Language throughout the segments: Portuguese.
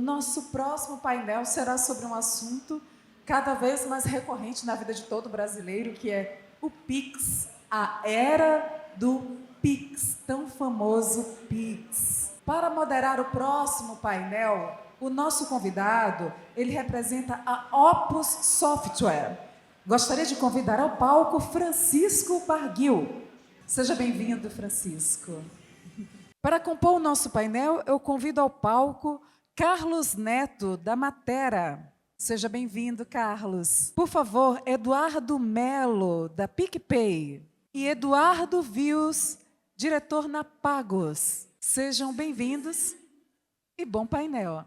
nosso próximo painel será sobre um assunto cada vez mais recorrente na vida de todo brasileiro, que é o Pix, a era do Pix, tão famoso Pix. Para moderar o próximo painel, o nosso convidado, ele representa a Opus Software. Gostaria de convidar ao palco Francisco Barguil. Seja bem-vindo, Francisco. Para compor o nosso painel, eu convido ao palco Carlos Neto, da Matera. Seja bem-vindo, Carlos. Por favor, Eduardo Melo, da PicPay. E Eduardo Vius, diretor na Pagos. Sejam bem-vindos e bom painel.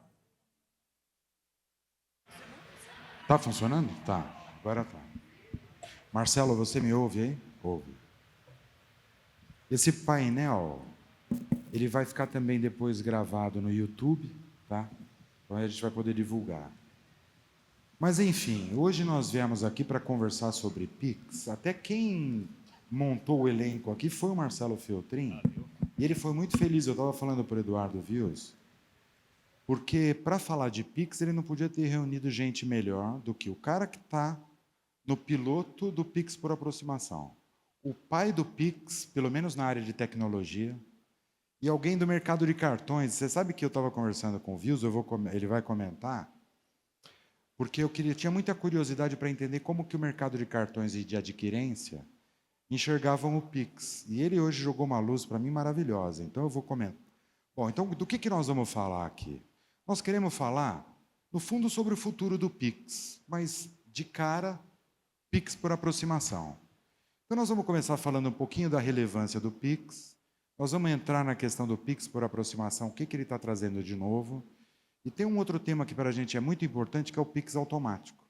Tá funcionando? Tá, agora tá. Marcelo, você me ouve aí? Ouve. Esse painel, ele vai ficar também depois gravado no YouTube, tá? Então a gente vai poder divulgar. Mas enfim, hoje nós viemos aqui para conversar sobre Pix. Até quem montou o elenco aqui foi o Marcelo Feltrin. E ele foi muito feliz, eu estava falando para o Eduardo Vius, porque para falar de Pix ele não podia ter reunido gente melhor do que o cara que está no piloto do Pix por aproximação, o pai do Pix, pelo menos na área de tecnologia, e alguém do mercado de cartões. Você sabe que eu estava conversando com o Vius, ele vai comentar, porque eu tinha muita curiosidade para entender como que o mercado de cartões e de adquirência enxergavam o Pix. E ele hoje jogou uma luz para mim maravilhosa, então eu vou comentar. Bom, então do que nós vamos falar aqui? Nós queremos falar, no fundo, sobre o futuro do Pix, mas de cara, Pix por aproximação. Então nós vamos começar falando um pouquinho da relevância do Pix, nós vamos entrar na questão do Pix por aproximação, o que ele está trazendo de novo, e tem um outro tema que para a gente é muito importante, que é o Pix automático.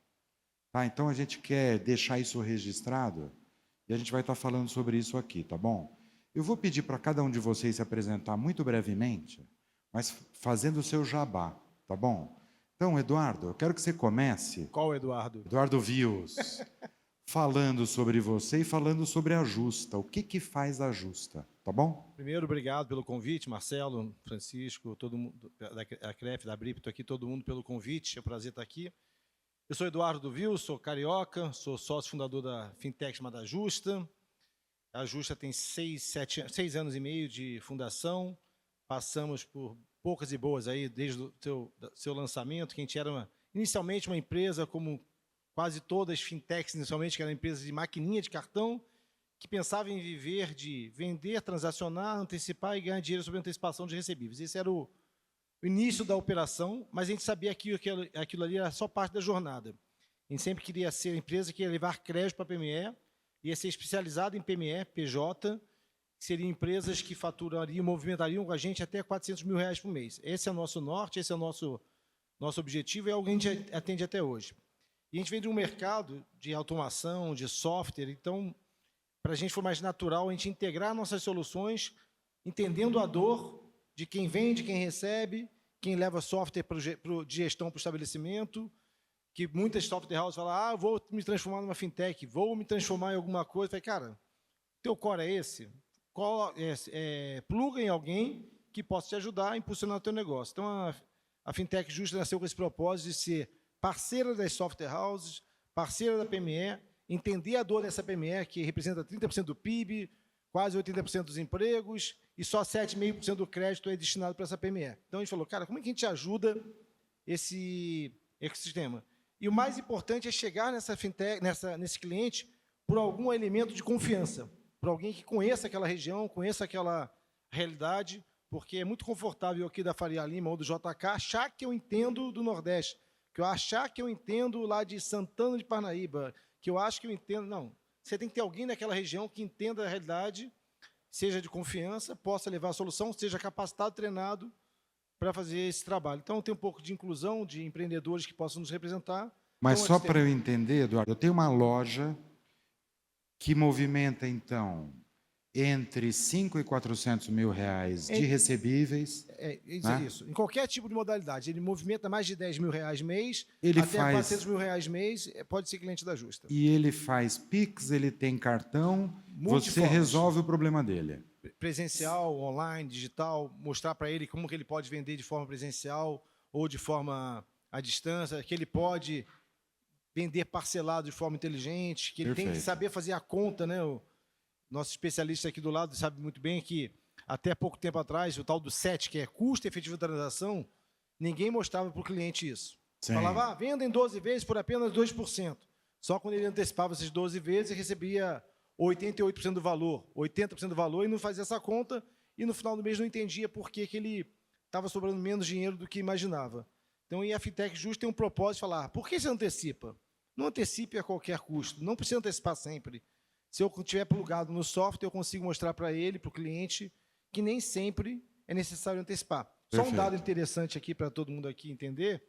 Tá? Então a gente quer deixar isso registrado, e a gente vai estar falando sobre isso aqui, tá bom? Eu vou pedir para cada um de vocês se apresentar muito brevemente, mas fazendo o seu jabá, tá bom? Então, Eduardo, eu quero que você comece... Qual Eduardo? Eduardo Vius. Falando sobre você e falando sobre a Justa. O que faz a Justa, tá bom? Primeiro, obrigado pelo convite, Marcelo, Francisco, todo mundo da CREF, da Bripto aqui, todo mundo pelo convite, é um prazer estar aqui. Eu sou Eduardo Vius, sou carioca, sou sócio fundador da fintech chamada Justa. A Justa tem 6 anos e meio de fundação, passamos por poucas e boas aí desde o seu lançamento, que a gente era inicialmente uma empresa como quase todas as fintechs, inicialmente, que eram empresas de maquininha de cartão, que pensavam em viver de vender, transacionar, antecipar e ganhar dinheiro sobre antecipação de recebíveis. Esse era o início da operação, mas a gente sabia que aquilo ali era só parte da jornada. A gente sempre queria ser a empresa que ia levar crédito para a PME, ia ser especializada em PME, PJ, que seriam empresas que faturariam, movimentariam com a gente até R$400 mil por mês. Esse é o nosso norte, esse é o nosso objetivo, e é o que a gente atende até hoje. E a gente vem de um mercado de automação, de software, então, para a gente foi mais natural a gente integrar nossas soluções, entendendo a dor de quem vende, quem recebe, quem leva software de gestão para o estabelecimento, que muitas software houses falam, vou me transformar numa fintech, vou me transformar em alguma coisa. Eu falei, cara, teu core é esse? Pluga em alguém que possa te ajudar a impulsionar o teu negócio. Então, a fintech Justa nasceu com esse propósito de ser parceira das software houses, parceira da PME, entender a dor dessa PME, que representa 30% do PIB, quase 80% dos empregos, e só 7,5% do crédito é destinado para essa PME. Então, a gente falou, cara, como é que a gente ajuda esse ecossistema? E o mais importante é chegar nessa fintech, nesse cliente por algum elemento de confiança, por alguém que conheça aquela região, conheça aquela realidade, porque é muito confortável aqui da Faria Lima ou do JK achar que eu entendo do Nordeste, que eu achar que eu entendo lá de Santana de Parnaíba, que eu acho que eu entendo... Não, você tem que ter alguém daquela região que entenda a realidade, seja de confiança, possa levar a solução, seja capacitado, treinado para fazer esse trabalho. Então, tem um pouco de inclusão de empreendedores que possam nos representar. Mas então, só para eu entender, Eduardo, eu tenho uma loja que movimenta, então, entre 5 e 400 mil reais de recebíveis. Né? Isso. Em qualquer tipo de modalidade. Ele movimenta mais de 10 mil reais mês, ele até 400 mil reais mês, pode ser cliente da Justa. E ele faz Pix, ele tem cartão, você resolve o problema dele. Presencial, online, digital, mostrar para ele como que ele pode vender de forma presencial, ou de forma à distância, que ele pode vender parcelado de forma inteligente, que ele tem que Perfeito. saber fazer a conta, né? O nosso especialista aqui do lado sabe muito bem que até pouco tempo atrás, o tal do SET, que é custo efetivo de transação, ninguém mostrava para o cliente isso. Sim. Falava, venda em 12 vezes por apenas 2%. Só quando ele antecipava essas 12 vezes, ele recebia 88% do valor, 80% do valor, e não fazia essa conta, e no final do mês não entendia por que ele estava sobrando menos dinheiro do que imaginava. Então, e a Fintech Justo tem um propósito de falar, por que você antecipa? Não antecipe a qualquer custo, não precisa antecipar sempre. Se eu estiver plugado no software, eu consigo mostrar para ele, para o cliente, que nem sempre é necessário antecipar. Perfeito. Só um dado interessante aqui para todo mundo aqui entender,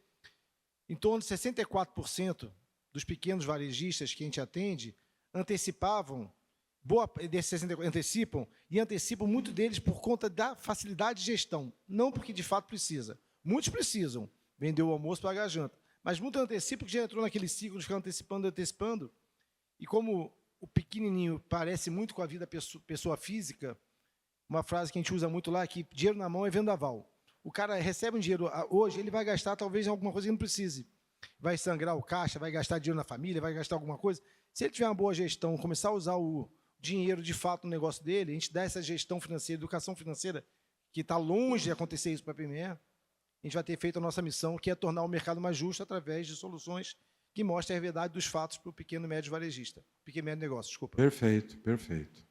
em torno de 64% dos pequenos varejistas que a gente atende antecipavam, boa desses 64% antecipam, e antecipam muito deles por conta da facilidade de gestão, não porque de fato precisa. Muitos precisam vender o almoço, pagar a janta, mas muito antecipam, que já entrou naquele ciclo de ficar antecipando, e como o pequenininho parece muito com a vida pessoa física, uma frase que a gente usa muito lá, que dinheiro na mão é vendaval. O cara recebe um dinheiro hoje, ele vai gastar talvez em alguma coisa que não precise. Vai sangrar o caixa, vai gastar dinheiro na família, vai gastar alguma coisa. Se ele tiver uma boa gestão, começar a usar o dinheiro de fato no negócio dele, a gente dá essa gestão financeira, educação financeira, que está longe de acontecer isso para a PME, a gente vai ter feito a nossa missão, que é tornar o mercado mais justo através de soluções que mostrem a verdade dos fatos para o pequeno e médio varejista. Pequeno e médio negócio, desculpa. Perfeito, perfeito.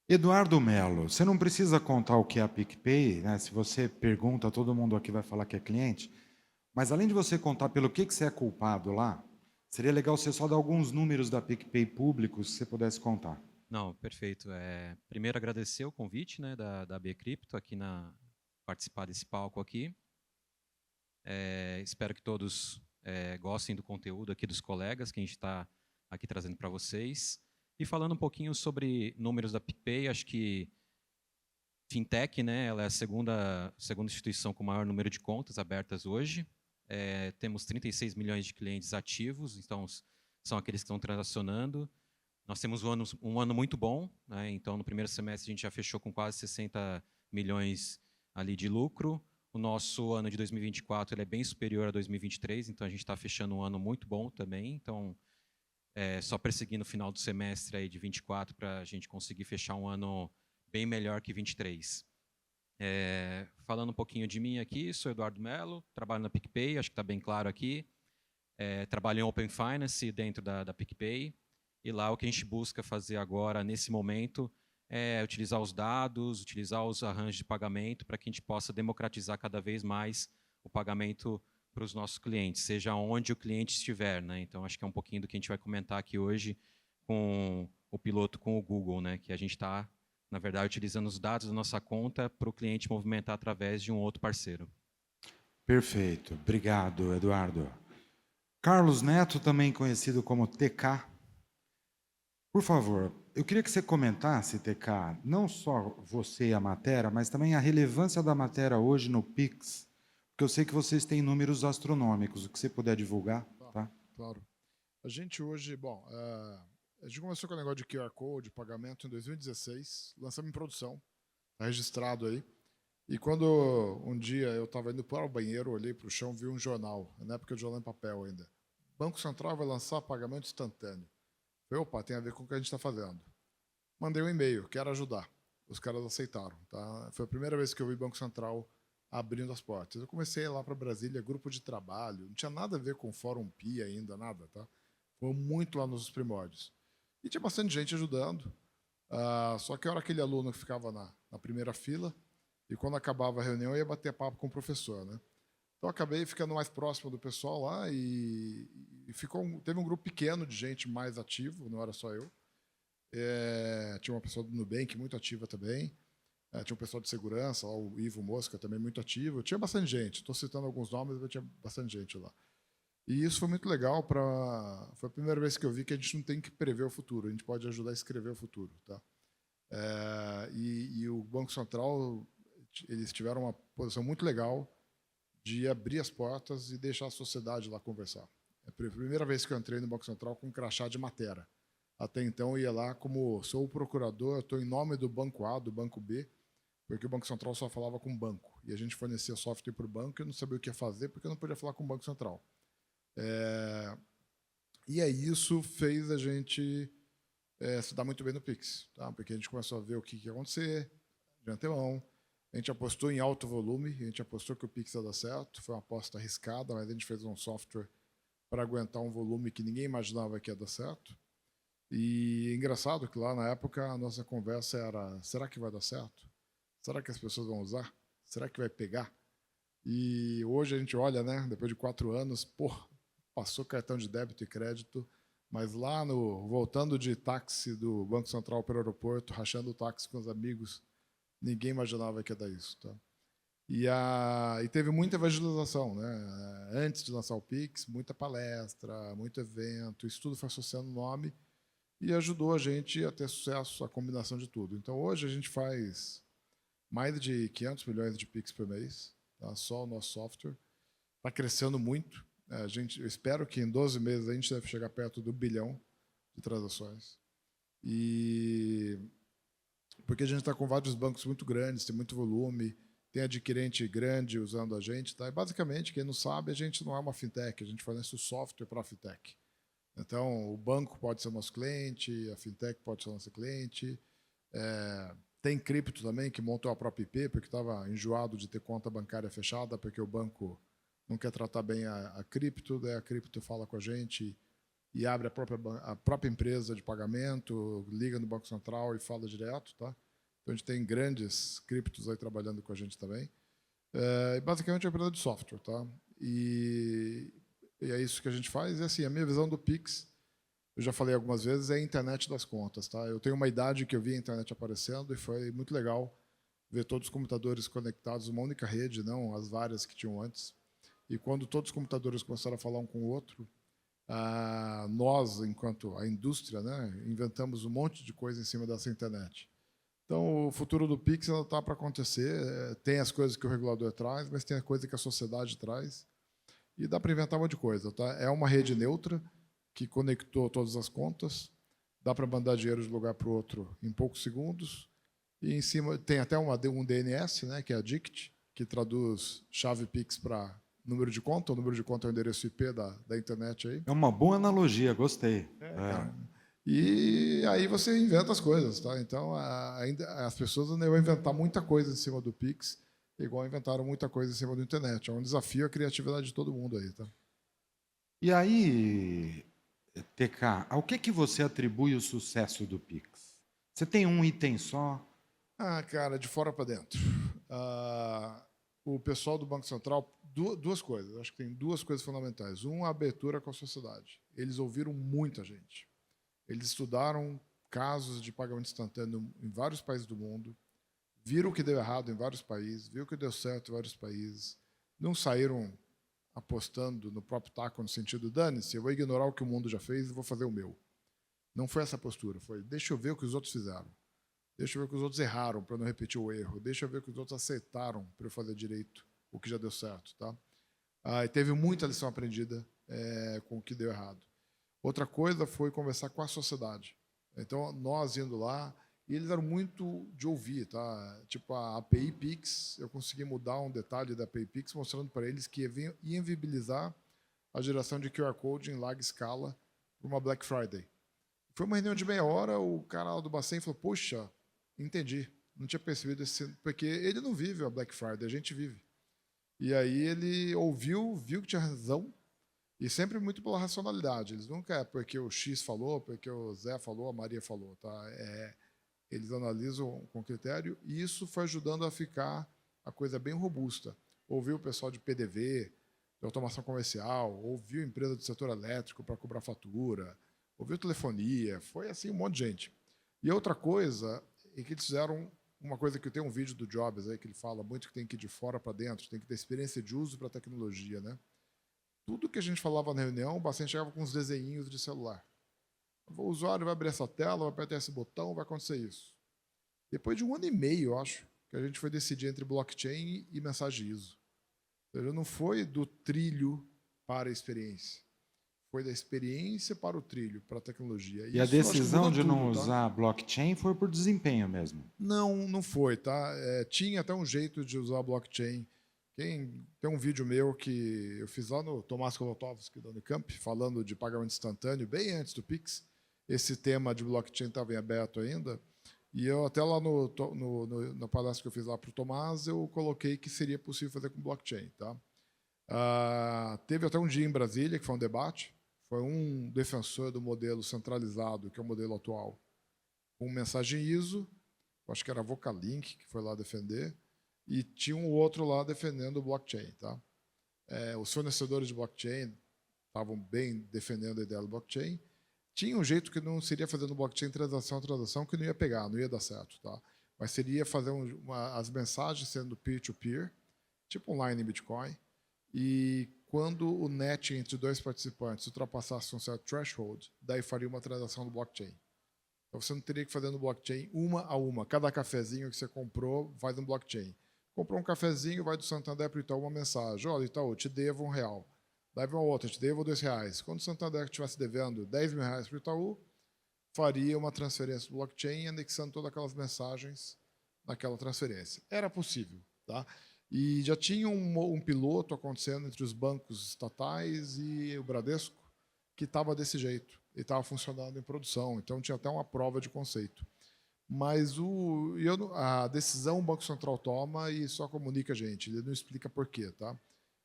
Eduardo Melo, você não precisa contar o que é a PicPay, né? Se você pergunta, todo mundo aqui vai falar que é cliente. Mas além de você contar pelo que você é culpado lá, seria legal você só dar alguns números da PicPay públicos, se você pudesse contar. Não, perfeito. Primeiro agradecer o convite, né, da B Cripto aqui participar desse palco aqui. Espero que todos gostem do conteúdo aqui dos colegas que a gente está aqui trazendo para vocês. E falando um pouquinho sobre números da PicPay, acho que Fintech, né, ela é a segunda instituição com maior número de contas abertas hoje. Temos 36 milhões de clientes ativos, então são aqueles que estão transacionando. Nós temos um ano muito bom, né, então no primeiro semestre a gente já fechou com quase 60 milhões ali de lucro. O nosso ano de 2024 ele é bem superior a 2023, então a gente está fechando um ano muito bom também. Então, só perseguindo o final do semestre aí de 24 para a gente conseguir fechar um ano bem melhor que 23. Falando um pouquinho de mim aqui, sou Eduardo Melo, trabalho na PicPay, acho que está bem claro aqui. Trabalho em Open Finance dentro da PicPay, e lá o que a gente busca fazer agora, nesse momento, é utilizar os dados, utilizar os arranjos de pagamento para que a gente possa democratizar cada vez mais o pagamento para os nossos clientes, seja onde o cliente estiver, né? Então, acho que é um pouquinho do que a gente vai comentar aqui hoje com o piloto com o Google, né? Que a gente está, na verdade, utilizando os dados da nossa conta para o cliente movimentar através de um outro parceiro. Perfeito. Obrigado, Eduardo. Carlos Neto, também conhecido como TK. Por favor, eu queria que você comentasse, TK, não só você e a matéria, mas também a relevância da matéria hoje no Pix, porque eu sei que vocês têm números astronômicos, o que você puder divulgar, tá? Claro. A gente hoje, a gente começou com o negócio de QR Code, pagamento em 2016, lançamos em produção, está registrado aí. E quando um dia eu estava indo para o banheiro, olhei para o chão, vi um jornal, na época de jornal em papel ainda. Banco Central vai lançar pagamento instantâneo. Falei, opa, tem a ver com o que a gente está fazendo. Mandei um e-mail, quero ajudar. Os caras aceitaram. Tá? Foi a primeira vez que eu vi Banco Central abrindo as portas. Eu comecei lá para Brasília, grupo de trabalho, não tinha nada a ver com Fórum PI ainda, nada. Tá? Foi muito lá nos primórdios. E tinha bastante gente ajudando. Só que eu era aquele aluno que ficava na primeira fila, e quando acabava a reunião eu ia bater papo com o professor. Né? Então, acabei ficando mais próximo do pessoal lá e teve um grupo pequeno de gente mais ativo, não era só eu. Tinha uma pessoa do Nubank muito ativa também. Tinha um pessoal de segurança, lá, o Ivo Mosca também muito ativo. Tinha bastante gente. Estou citando alguns nomes, mas tinha bastante gente lá. E isso foi muito legal. Foi a primeira vez que eu vi que a gente não tem que prever o futuro, a gente pode ajudar a escrever o futuro. Tá? E o Banco Central, eles tiveram uma posição muito legal de abrir as portas e deixar a sociedade lá conversar. É a primeira vez que eu entrei no Banco Central com um crachá de matéria. Até então, eu ia lá como sou o procurador, estou em nome do Banco A, do Banco B, porque o Banco Central só falava com o banco. E a gente fornecia software para o banco e eu não sabia o que ia fazer porque eu não podia falar com o Banco Central. E aí isso fez a gente se dar muito bem no Pix, tá? Porque a gente começou a ver o que ia acontecer de antemão. A gente apostou em alto volume, a gente apostou que o Pix ia dar certo, foi uma aposta arriscada, mas a gente fez um software para aguentar um volume que ninguém imaginava que ia dar certo. E engraçado que lá na época a nossa conversa era: será que vai dar certo? Será que as pessoas vão usar? Será que vai pegar? E hoje a gente olha, né, depois de 4 anos, passou cartão de débito e crédito, mas lá voltando de táxi do Banco Central para o aeroporto, rachando o táxi com os amigos, ninguém imaginava que ia dar isso, tá? E teve muita evangelização, né? Antes de lançar o Pix, muita palestra, muito evento, isso tudo foi associando o nome e ajudou a gente a ter sucesso, a combinação de tudo. Então, hoje a gente faz mais de 500 milhões de Pix por mês, tá? Só o nosso software. Está crescendo muito. Eu espero que em 12 meses a gente deve chegar perto do 1 bilhão de transações. Porque a gente está com vários bancos muito grandes, tem muito volume, tem adquirente grande usando a gente. Tá? E basicamente, quem não sabe, a gente não é uma fintech, a gente fornece o software para a fintech. Então, o banco pode ser nosso cliente, a fintech pode ser nosso cliente. Tem cripto também, que montou a própria IP, porque estava enjoado de ter conta bancária fechada, porque o banco não quer tratar bem a cripto, daí a cripto fala com a gente e abre a própria empresa de pagamento, liga no Banco Central e fala direto. Tá? Então, a gente tem grandes criptos aí trabalhando com a gente também. Basicamente, é uma empresa de software. Tá? E é isso que a gente faz. E assim, a minha visão do Pix, eu já falei algumas vezes, é a internet das contas. Tá? Eu tenho uma idade que eu vi a internet aparecendo e foi muito legal ver todos os computadores conectados numa única rede, não as várias que tinham antes. E quando todos os computadores começaram a falar um com o outro, nós, enquanto a indústria, né, inventamos um monte de coisa em cima dessa internet. Então, o futuro do Pix ainda está para acontecer. Tem as coisas que o regulador traz, mas tem a coisa que a sociedade traz. E dá para inventar um monte de coisa. Tá? É uma rede neutra que conectou todas as contas. Dá para mandar dinheiro de um lugar para o outro em poucos segundos. E em cima tem até um DNS, né, que é a DICT, que traduz chave Pix para número de conta. O número de conta é o endereço IP da internet aí. É uma boa analogia, gostei. E aí você inventa as coisas, tá? Então ainda as pessoas ainda vão inventar muita coisa em cima do Pix, igual inventaram muita coisa em cima da internet. É um desafio à criatividade de todo mundo aí, tá? E aí, TK, ao que você atribui o sucesso do Pix? Você tem um item só? Cara, de fora para dentro. O pessoal do Banco Central, duas coisas. Acho que tem 2 coisas fundamentais. A abertura com a sociedade. Eles ouviram muita gente. Eles estudaram casos de pagamento instantâneo em vários países do mundo, viram o que deu errado em vários países, viram o que deu certo em vários países, não saíram apostando no próprio taco no sentido, dane-se, eu vou ignorar o que o mundo já fez e vou fazer o meu. Não foi essa a postura, foi deixa eu ver o que os outros fizeram. Deixa eu ver o que os outros erraram para não repetir o erro. Deixa eu ver o que os outros acertaram para eu fazer direito o que já deu certo. Tá? E teve muita lição aprendida com o que deu errado. Outra coisa foi conversar com a sociedade. Então, nós indo lá, e eles eram muito de ouvir. Tá? Tipo, a API Pix, eu consegui mudar um detalhe da API Pix, mostrando para eles que ia inviabilizar a geração de QR Code em larga escala para uma Black Friday. Foi uma reunião de meia hora, o cara lá do Bacen falou, poxa, entendi, não tinha percebido esse... Porque ele não vive a Black Friday, a gente vive. E aí ele ouviu, viu que tinha razão, e sempre muito pela racionalidade. Eles nunca é porque o X falou, porque o Zé falou, a Maria falou. Tá? Eles analisam com critério, e isso foi ajudando a ficar a coisa bem robusta. Ouviu o pessoal de PDV, de automação comercial, ouviu empresa do setor elétrico para cobrar fatura, ouviu telefonia, foi assim um monte de gente. E outra coisa é que eles fizeram uma coisa que tem um vídeo do Jobs aí que ele fala muito que tem que ir de fora para dentro, tem que ter experiência de uso para a tecnologia, né? Tudo que a gente falava na reunião, o paciente chegava com uns desenhinhos de celular. O usuário vai abrir essa tela, vai apertar esse botão, vai acontecer isso. Depois de 1 ano e meio, eu acho, que a gente foi decidir entre blockchain e mensagem ISO. Ou seja, não foi do trilho para a experiência. foi da experiência para o trilho, para a tecnologia. E a Isso, eu acho que decisão muda de não tudo, tá? usar blockchain foi por desempenho mesmo. Não foi, tá? Tinha até um jeito de usar blockchain. Tem um vídeo meu que eu fiz lá no Tomás Kolotovski, da Unicamp, falando de pagamento instantâneo, bem antes do Pix. Esse tema de blockchain estava em aberto ainda. E eu até lá no palestra que eu fiz lá para o Tomás, eu coloquei que seria possível fazer com blockchain. Tá? Teve até um dia em Brasília, que foi um debate. Foi um defensor do modelo centralizado, que é o modelo atual, com mensagem ISO, acho que era a Vocalink, que foi lá defender, e tinha um outro lá defendendo o blockchain. Tá? Os fornecedores de blockchain estavam bem defendendo a ideia do blockchain. Tinha um jeito que não seria fazendo blockchain transação a transação, que não ia pegar, não ia dar certo. Tá? Mas seria fazer as mensagens sendo peer-to-peer, tipo online em Bitcoin, e quando o net entre dois participantes ultrapassasse um certo threshold, daí faria uma transação no blockchain. Então você não teria que fazer no blockchain uma a uma. Cada cafezinho que você comprou vai no blockchain. Comprou um cafezinho, vai do Santander para o Itaú uma mensagem. Olha, Itaú, te devo R$1. Daí uma outra, te devo R$2. Quando o Santander estivesse devendo R$10.000 para o Itaú, faria uma transferência do blockchain, anexando todas aquelas mensagens naquela transferência. Era possível. Tá? E já tinha um piloto acontecendo entre os bancos estatais e o Bradesco, que estava desse jeito. Ele estava funcionando em produção, então tinha até uma prova de conceito. Mas a decisão o Banco Central toma e só comunica a gente, ele não explica por quê. Tá?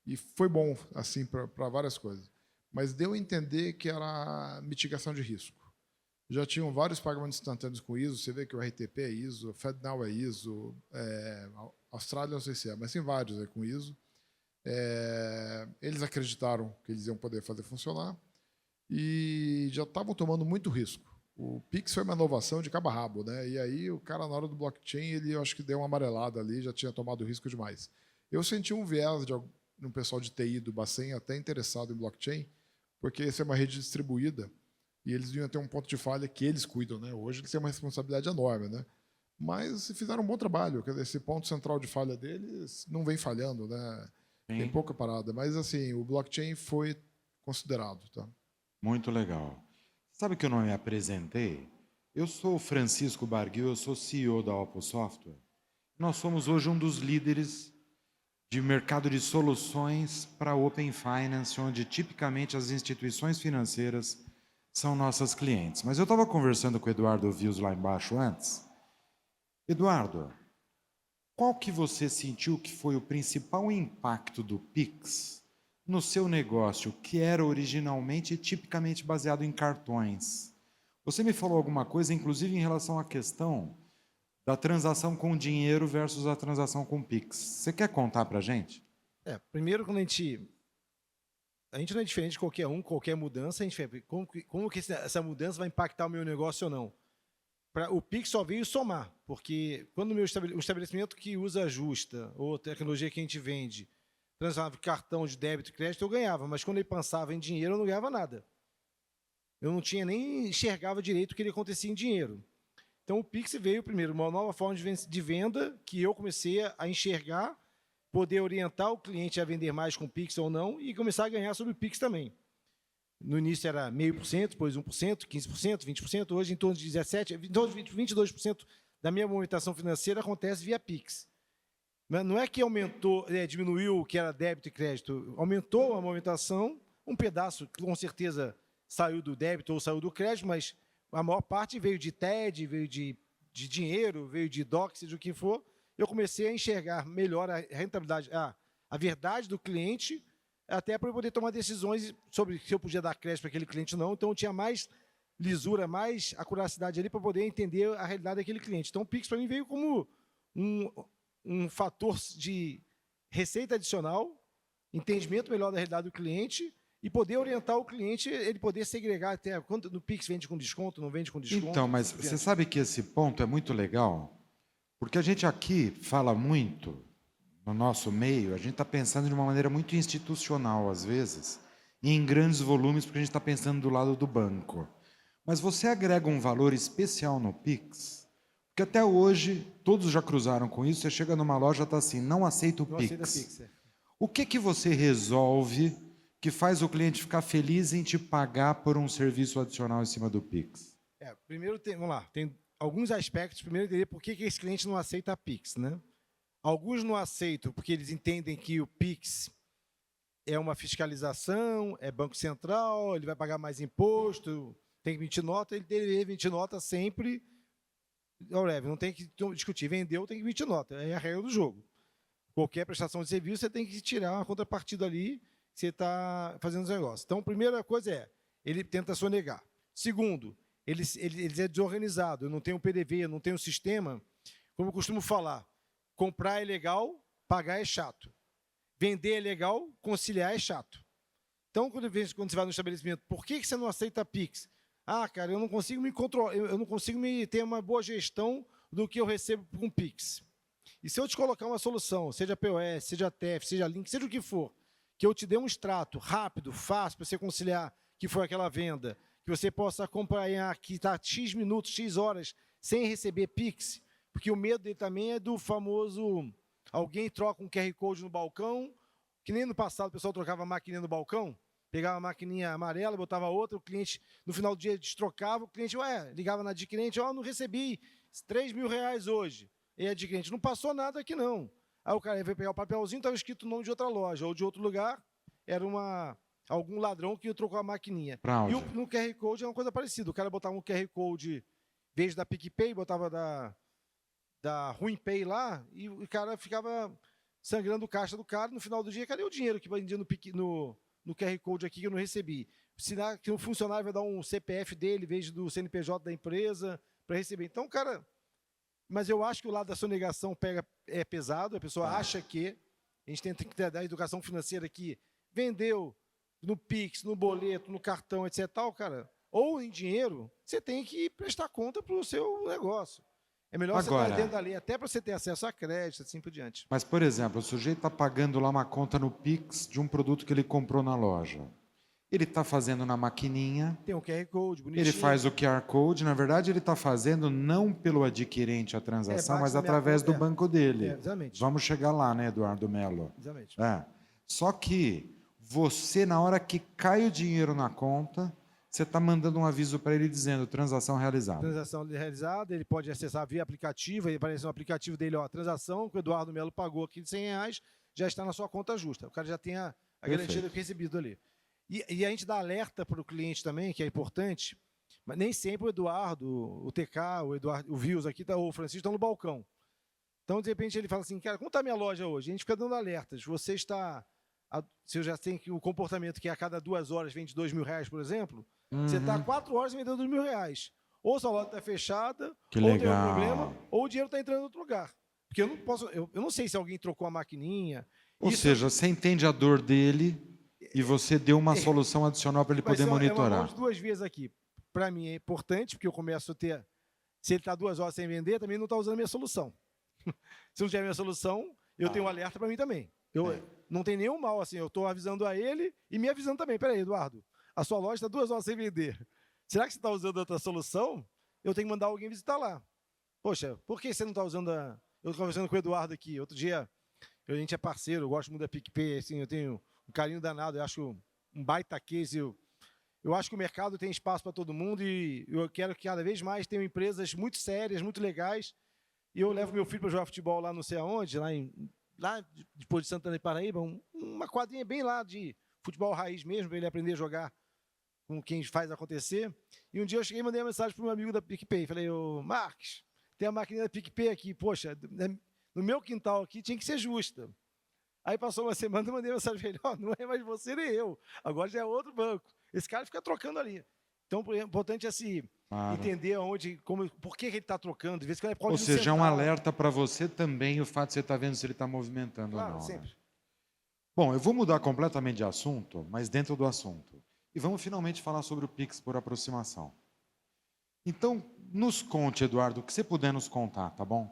E foi bom assim para várias coisas. Mas deu a entender que era mitigação de risco. Já tinham vários pagamentos instantâneos com ISO, você vê que o RTP é ISO, o FedNow é ISO, Austrália não sei se é, mas tem vários aí com ISO. Eles acreditaram que eles iam poder fazer funcionar e já estavam tomando muito risco. O Pix foi uma inovação de cabo a rabo, né? E aí o cara, na hora do blockchain, eu acho que deu uma amarelada ali, já tinha tomado risco demais. Eu senti um viés de um pessoal de TI do Bacen até interessado em blockchain, porque essa é uma rede distribuída e eles iam ter um ponto de falha que eles cuidam, né? Hoje eles têm uma responsabilidade enorme, né? Mas fizeram um bom trabalho. Quer dizer, esse ponto central de falha deles não vem falhando, né? Sim. Tem pouca parada. Mas assim, o blockchain foi considerado. Tá? Muito legal. Sabe que eu não me apresentei? Eu sou o Francisco Barguil, eu sou CEO da Oppo Software. Nós somos hoje um dos líderes de mercado de soluções para Open Finance, onde tipicamente as instituições financeiras são nossas clientes. Mas eu estava conversando com o Eduardo Vius lá embaixo antes. Eduardo, qual que você sentiu que foi o principal impacto do Pix no seu negócio, que era originalmente e tipicamente baseado em cartões? Você me falou alguma coisa, inclusive em relação à questão da transação com dinheiro versus a transação com Pix. Você quer contar para a gente? Primeiro, quando a gente não é diferente de qualquer qualquer mudança, a gente vê como que essa mudança vai impactar o meu negócio ou não. O Pix só veio somar, porque quando o estabelecimento que usa a Justa, ou tecnologia que a gente vende, transformava em cartão de débito e crédito, eu ganhava, mas quando ele pensava em dinheiro, eu não ganhava nada. Eu não tinha nem enxergava direito o que acontecia em dinheiro. Então o Pix veio primeiro, uma nova forma de venda que eu comecei a enxergar, poder orientar o cliente a vender mais com o Pix ou não e começar a ganhar sobre o Pix também. No início era 0,5%, depois 1%, 15%, 20%, hoje em torno de 17%, em torno de 22% da minha movimentação financeira acontece via Pix. Não é que aumentou, diminuiu o que era débito e crédito, aumentou a movimentação, um pedaço com certeza saiu do débito ou saiu do crédito, mas a maior parte veio de TED, veio de dinheiro, veio de DOC, seja o que for. Eu comecei a enxergar melhor a rentabilidade, a verdade do cliente, até para eu poder tomar decisões sobre se eu podia dar crédito para aquele cliente ou não. Então, eu tinha mais lisura, mais acuracidade ali para poder entender a realidade daquele cliente. Então, o Pix, para mim, veio como um fator de receita adicional, entendimento melhor da realidade do cliente e poder orientar o cliente, ele poder segregar até quanto no Pix vende com desconto, não vende com desconto. Então, mas você sabe que esse ponto é muito legal, porque a gente aqui fala muito, no nosso meio, a gente está pensando de uma maneira muito institucional, às vezes, e em grandes volumes, porque a gente está pensando do lado do banco. Mas você agrega um valor especial no Pix, porque até hoje, todos já cruzaram com isso, você chega numa loja e está assim, não aceita o Pix. Aceita Pix, O que você resolve que faz o cliente ficar feliz em te pagar por um serviço adicional em cima do Pix? Primeiro, vamos lá, tem alguns aspectos. Primeiro, entender por que esse cliente não aceita a Pix, né? Alguns não aceitam porque eles entendem que o Pix é uma fiscalização, é Banco Central, ele vai pagar mais imposto, tem que emitir nota, ele deve emitir nota sempre ao leve, não tem que discutir. Vendeu, tem que emitir nota, é a regra do jogo. Qualquer prestação de serviço, você tem que tirar uma contrapartida ali que você está fazendo os negócios. Então, a primeira coisa é, ele tenta sonegar. Segundo, ele é desorganizado, eu não tenho um PDV, eu não tenho um sistema. Como eu costumo falar, comprar é legal, pagar é chato. Vender é legal, conciliar é chato. Então, quando você vai no estabelecimento, por que você não aceita Pix? Ah, cara, eu não consigo me controlar, eu não consigo ter uma boa gestão do que eu recebo com Pix. E se eu te colocar uma solução, seja POS, seja TEF, seja Link, seja o que for, que eu te dê um extrato rápido, fácil, para você conciliar que foi aquela venda, que você possa acompanhar que está X minutos, X horas, sem receber Pix, porque o medo dele também é do famoso, alguém troca um QR Code no balcão, que nem no passado o pessoal trocava a maquininha no balcão, pegava a maquininha amarela, botava outra, o cliente, no final do dia, destrocava, o cliente, ligava na adquirente, não recebi R$3.000 hoje. E a adquirente, não passou nada aqui não. Aí o cara veio pegar o papelzinho, estava escrito o nome de outra loja, ou de outro lugar, era algum ladrão que trocou a maquininha. E no QR Code é uma coisa parecida, o cara botava um QR Code, em vez da PicPay, botava da RuimPay lá, e o cara ficava sangrando o caixa do cara, no final do dia, cadê o dinheiro que vai no QR Code aqui que eu não recebi? Sinal que o funcionário vai dar um CPF dele, em vez do CNPJ da empresa, para receber. Então, cara, mas eu acho que o lado da sonegação é pesado, a pessoa acha que, a gente tem que ter da educação financeira que vendeu no Pix, no boleto, no cartão, etc. Tal, cara, ou em dinheiro, você tem que prestar conta para o seu negócio. É melhor você estar dentro da lei, até para você ter acesso a crédito, assim por diante. Mas, por exemplo, o sujeito está pagando lá uma conta no Pix de um produto que ele comprou na loja. Ele está fazendo na maquininha. Tem um QR Code, bonitinho. Ele faz o QR Code. Na verdade, ele está fazendo não pelo adquirente a transação, mas através do banco dele. Exatamente. Vamos chegar lá, né, Eduardo Mello? Exatamente. Só que você, na hora que cai o dinheiro na conta, você está mandando um aviso para ele dizendo transação realizada. Transação realizada, ele pode acessar via aplicativo, aí aparece no aplicativo dele, transação que o Eduardo Mello pagou aqui de R$100, já está na sua conta justa. O cara já tem a garantia do recebido ali. E a gente dá alerta para o cliente também, que é importante, mas nem sempre o Eduardo, o TK, o Vils aqui, o Francisco estão no balcão. Então, de repente, ele fala assim, cara, como está a minha loja hoje? A gente fica dando alertas. Você está... Se eu já tenho o comportamento que a cada 2 horas vende R$2.000, por exemplo, você está 4 horas vendendo R$2.000. Ou sua loja está fechada, ou tem um problema, ou o dinheiro está entrando em outro lugar. Porque eu não posso... Eu não sei se alguém trocou a maquininha. Ou seja, você entende a dor dele e você deu uma solução adicional para ele poder monitorar. É uma de 2 vias aqui. Para mim é importante, porque eu começo a ter... Se ele está 2 horas sem vender, também não está usando a minha solução. Se não tiver a minha solução, eu tenho um alerta para mim também. Não tem nenhum mal, assim, eu estou avisando a ele e me avisando também. Peraí, Eduardo, a sua loja está 2 horas sem vender. Será que você está usando outra solução? Eu tenho que mandar alguém visitar lá. Poxa, por que você não está usando a... Eu estou conversando com o Eduardo aqui, outro dia, a gente é parceiro, eu gosto muito da PicPay, assim, eu tenho um carinho danado, eu acho um baita case, eu acho que o mercado tem espaço para todo mundo e eu quero que cada vez mais tenham empresas muito sérias, muito legais, e eu levo meu filho para jogar futebol lá não sei aonde, lá depois de Santana de Paraíba, uma quadrinha bem lá de futebol raiz mesmo, para ele aprender a jogar com quem faz acontecer. E um dia eu cheguei e mandei uma mensagem para o meu amigo da PicPay. Falei, Marcos, tem a maquininha da PicPay aqui. Poxa, no meu quintal aqui tinha que ser justa. Aí passou uma semana e mandei uma mensagem para ele, não é mais você nem eu, agora já é outro banco. Esse cara fica trocando ali. Então, o importante é entender por que ele está trocando. Às vezes, ou seja, é um alerta para você também o fato de você estar vendo se ele está movimentando ou não. Sempre. Né? Bom, eu vou mudar completamente de assunto, mas dentro do assunto. E vamos finalmente falar sobre o Pix por aproximação. Então, nos conte, Eduardo, o que você puder nos contar, tá bom?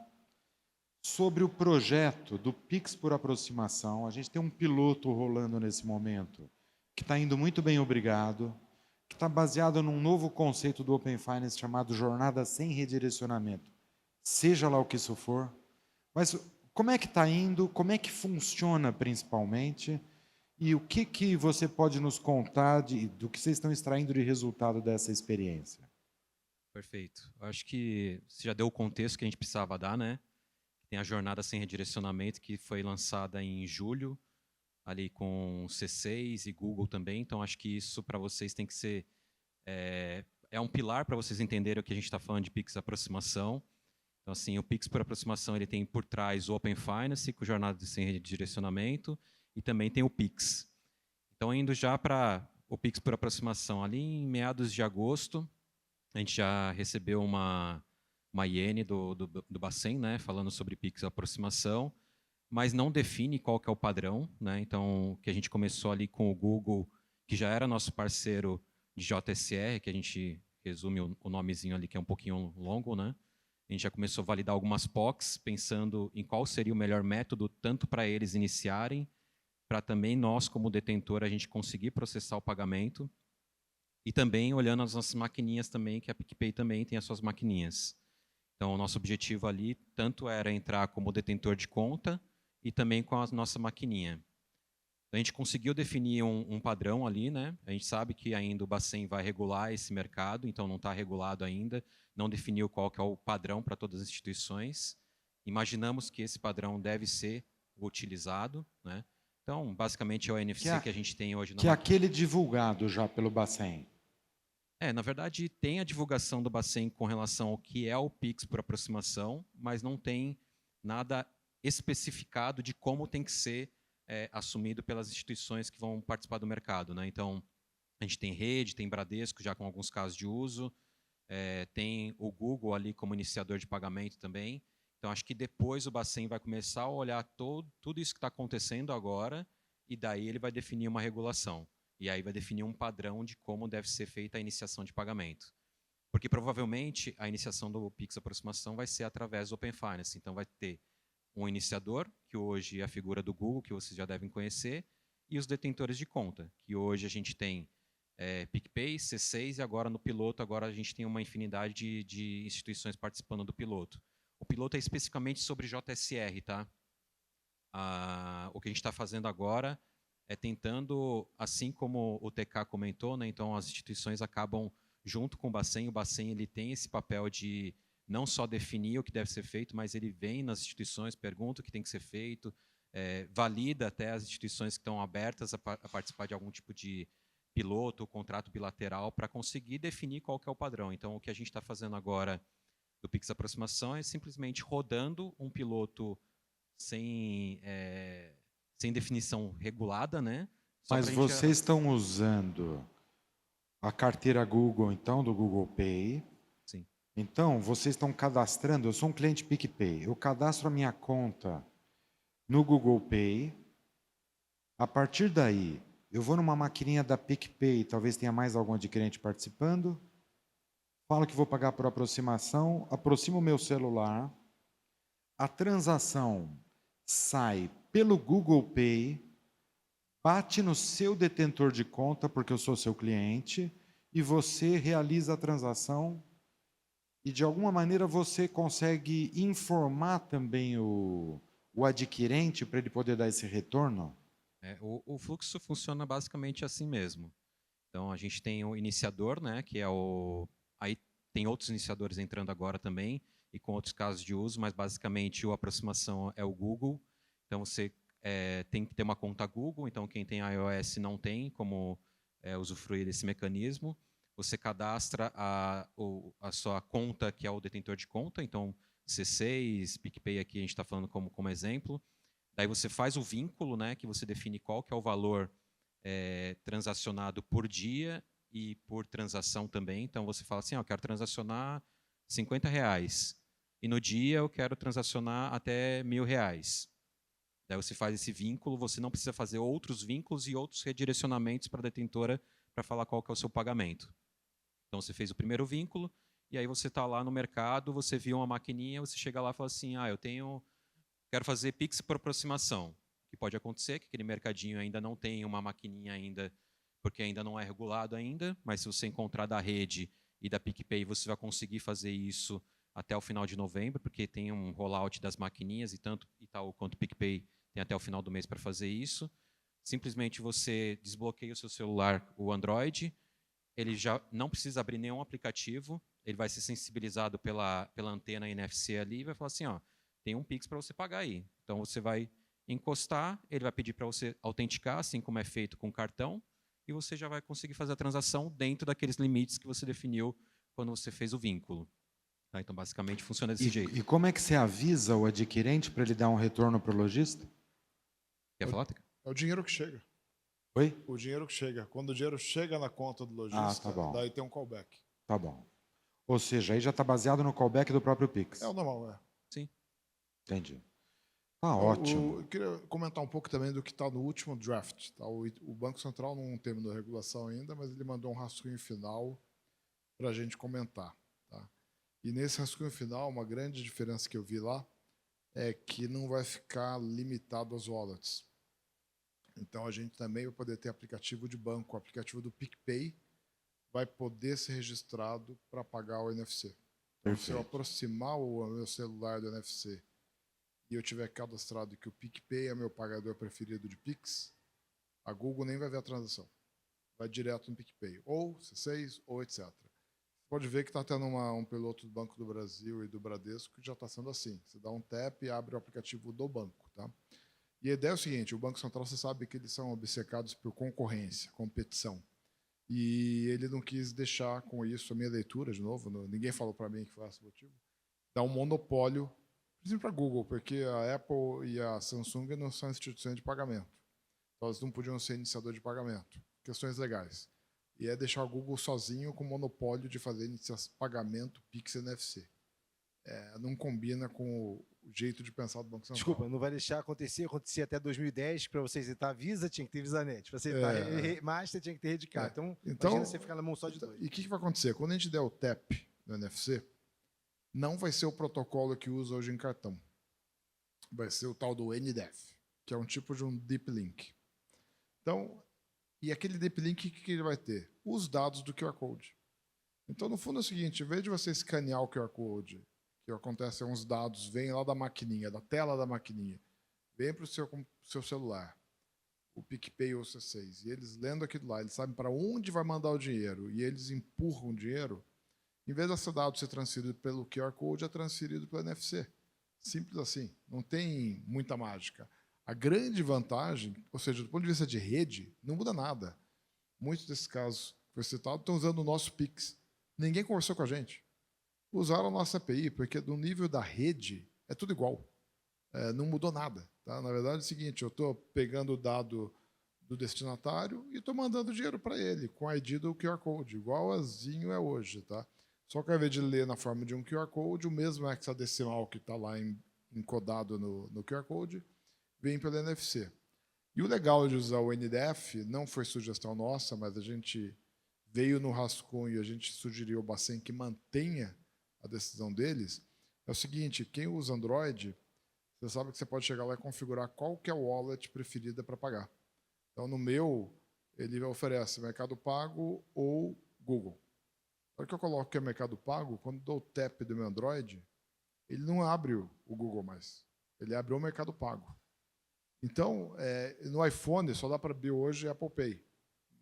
Sobre o projeto do Pix por aproximação. A gente tem um piloto rolando nesse momento, que está indo muito bem, obrigado, que está baseado num novo conceito do Open Finance chamado Jornada Sem Redirecionamento. Seja lá o que isso for. Mas como é que está indo? Como é que funciona, principalmente? E o que você pode nos contar do que vocês estão extraindo de resultado dessa experiência? Perfeito. Eu acho que você já deu o contexto que a gente precisava dar, né? Tem a jornada sem redirecionamento que foi lançada em julho, ali com C6 e Google também. Então acho que isso para vocês tem que ser é um pilar para vocês entenderem o que a gente está falando de Pix aproximação. Então assim, o Pix por aproximação ele tem por trás o Open Finance com jornada sem redirecionamento e também tem o Pix. Então indo já para o Pix por aproximação, ali em meados de agosto a gente já recebeu uma IN do Bacen, né, falando sobre Pix aproximação, mas não define qual que é o padrão, né? Então, que a gente começou ali com o Google, que já era nosso parceiro de JSR, que a gente resume o nomezinho ali, que é um pouquinho longo, né? A gente já começou a validar algumas POCs, pensando em qual seria o melhor método, tanto para eles iniciarem, para também nós, como detentor, a gente conseguir processar o pagamento, e também olhando as nossas maquininhas também, que a PicPay também tem as suas maquininhas. Então, o nosso objetivo ali, tanto era entrar como detentor de conta, e também com a nossa maquininha. A gente conseguiu definir um padrão ali, né? A gente sabe que ainda o Bacen vai regular esse mercado, então não está regulado ainda, não definiu qual que é o padrão para todas as instituições. Imaginamos que esse padrão deve ser utilizado, né? Então, basicamente é o NFC que a gente tem hoje na Que é aquele divulgado já pelo Bacen. Na verdade, tem a divulgação do Bacen com relação ao que é o Pix por aproximação, mas não tem nada especificado de como tem que ser assumido pelas instituições que vão participar do mercado, né? Então, a gente tem Rede, tem Bradesco já com alguns casos de uso, tem o Google ali como iniciador de pagamento também. Então, acho que depois o Bacen vai começar a olhar tudo isso que está acontecendo agora e daí ele vai definir uma regulação. E aí vai definir um padrão de como deve ser feita a iniciação de pagamento. Porque provavelmente a iniciação do Pix aproximação vai ser através do Open Finance. Então, vai ter um iniciador, que hoje é a figura do Google, que vocês já devem conhecer, e os detentores de conta, que hoje a gente tem PicPay, C6 e agora no piloto, agora a gente tem uma infinidade de instituições participando do piloto. O piloto é especificamente sobre JSR, tá? O que a gente está fazendo agora é tentando, assim como o TK comentou, né, então as instituições acabam junto com o Bacen ele tem esse papel de não só definir o que deve ser feito, mas ele vem nas instituições, pergunta o que tem que ser feito, valida até as instituições que estão abertas a participar de algum tipo de piloto, contrato bilateral, para conseguir definir qual que é o padrão. Então, o que a gente está fazendo agora do Pix Aproximação é simplesmente rodando um piloto sem definição regulada, né? Mas vocês estão usando a carteira Google, então, do Google Pay. Sim. Então, vocês estão cadastrando, eu sou um cliente PicPay, eu cadastro a minha conta no Google Pay. A partir daí, eu vou numa maquininha da PicPay, talvez tenha mais algum adquirente participando, falo que vou pagar por aproximação, aproximo o meu celular, a transação sai pelo Google Pay, bate no seu detentor de conta, porque eu sou seu cliente, e você realiza a transação e, de alguma maneira, você consegue informar também o adquirente para ele poder dar esse retorno? O fluxo funciona basicamente assim mesmo. Então, a gente tem o iniciador, né, que é o... Aí tem outros iniciadores entrando agora também, e com outros casos de uso, mas basicamente a aproximação é o Google. Então, você tem que ter uma conta Google, então quem tem iOS não tem como usufruir desse mecanismo. Você cadastra a sua conta, que é o detentor de conta, então C6, PicPay aqui a gente está falando como exemplo. Daí você faz o vínculo, né, que você define qual que é o valor transacionado por dia e por transação também. Então você fala assim, eu quero transacionar R$50 e no dia eu quero transacionar até R$1.000. Daí você faz esse vínculo, você não precisa fazer outros vínculos e outros redirecionamentos para a detentora para falar qual que é o seu pagamento. Então você fez o primeiro vínculo e aí você está lá no mercado, você viu uma maquininha, você chega lá e fala assim, quero fazer Pix por aproximação. O que pode acontecer que aquele mercadinho ainda não tem uma maquininha ainda, porque ainda não é regulado ainda, mas se você encontrar da Rede e da PicPay, você vai conseguir fazer isso até o final de novembro, porque tem um rollout das maquininhas e tanto Itaú quanto PicPay tem até o final do mês para fazer isso. simplesmente você desbloqueia o seu celular, o Android, ele já não precisa abrir nenhum aplicativo, ele vai ser sensibilizado pela antena NFC ali e vai falar assim, ó, tem um Pix para você pagar aí. Então você vai encostar, ele vai pedir para você autenticar, assim como é feito com cartão, e você já vai conseguir fazer a transação dentro daqueles limites que você definiu quando você fez o vínculo. Tá? Então, basicamente, funciona desse jeito. E como é que você avisa o adquirente para ele dar um retorno para o lojista? Quer falar, Teca? É o dinheiro que chega. Oi? O dinheiro que chega. Quando o dinheiro chega na conta do lojista, tá bom. daí tem um callback. Tá bom. Ou seja, aí já está baseado no callback do próprio Pix. É o normal, é. Sim. Entendi. Tá ótimo. Eu queria comentar um pouco também do que está no último draft. Tá? O Banco Central não terminou a regulação ainda, mas ele mandou um rascunho final para a gente comentar. Tá? E nesse rascunho final, uma grande diferença que eu vi lá é que não vai ficar limitado às wallets. Então, a gente também vai poder ter aplicativo de banco. O aplicativo do PicPay vai poder ser registrado para pagar o NFC. Então, se eu aproximar o meu celular do NFC e eu tiver cadastrado que o PicPay é meu pagador preferido de Pix, a Google nem vai ver a transação. Vai direto no PicPay. Ou C6, ou etc. Você pode ver que está tendo um piloto do Banco do Brasil e do Bradesco que já está sendo assim. Você dá um tap e abre o aplicativo do banco. Tá? E a ideia é o seguinte, o Banco Central, você sabe que eles são obcecados por concorrência, competição. E ele não quis deixar com isso, a minha leitura, de novo, ninguém falou para mim que foi esse o motivo, dar um monopólio, principalmente para a Google, porque a Apple e a Samsung não são instituições de pagamento. Então, elas não podiam ser iniciador de pagamento. Questões legais. E é deixar o Google sozinho com o monopólio de fazer pagamento Pix e NFC. Não combina com o jeito de pensar do Banco Central. Desculpa, não vai deixar acontecer. Acontecia até 2010, para você editar Visa, tinha que ter VisaNet. Para você editar Master, tinha que ter Redcard. Então, imagina você ficar na mão só de dois. E o que vai acontecer? Quando a gente der o TAP no NFC, não vai ser o protocolo que usa hoje em cartão. Vai ser o tal do NDEF, que é um tipo de um Deep Link. Então, e aquele Deep Link, o que ele vai ter? Os dados do QR Code. Então, no fundo é o seguinte, em vez de você escanear o QR Code, que acontece uns dados, vêm lá da maquininha, da tela da maquininha, vem para o seu celular, o PicPay ou o C6, e eles lendo aquilo lá, eles sabem para onde vai mandar o dinheiro, e eles empurram o dinheiro, em vez desse dado ser transferido pelo QR Code, é transferido pelo NFC. Simples assim, não tem muita mágica. A grande vantagem, ou seja, do ponto de vista de rede, não muda nada. Muitos desses casos que foi citado estão usando o nosso Pix. Ninguém conversou com a gente. Usaram a nossa API, porque do nível da rede é tudo igual. Não mudou nada. Tá? Na verdade é o seguinte, eu estou pegando o dado do destinatário e estou mandando dinheiro para ele, com o ID do QR Code, igualzinho é hoje. Tá? Só que ao invés de ler na forma de um QR Code, o mesmo hexadecimal que está lá encodado no QR Code, vem pelo NFC. E o legal de usar o NDF, não foi sugestão nossa, mas a gente veio no rascunho e a gente sugeriu ao Bacen que mantenha a decisão deles, é o seguinte, quem usa Android, você sabe que você pode chegar lá e configurar qual que é a wallet preferida para pagar. Então, no meu, ele oferece Mercado Pago ou Google. Na hora que eu coloco que é Mercado Pago, quando dou o tap do meu Android, ele não abre o Google mais. Ele abre o Mercado Pago. Então, no iPhone, só dá para abrir hoje Apple Pay.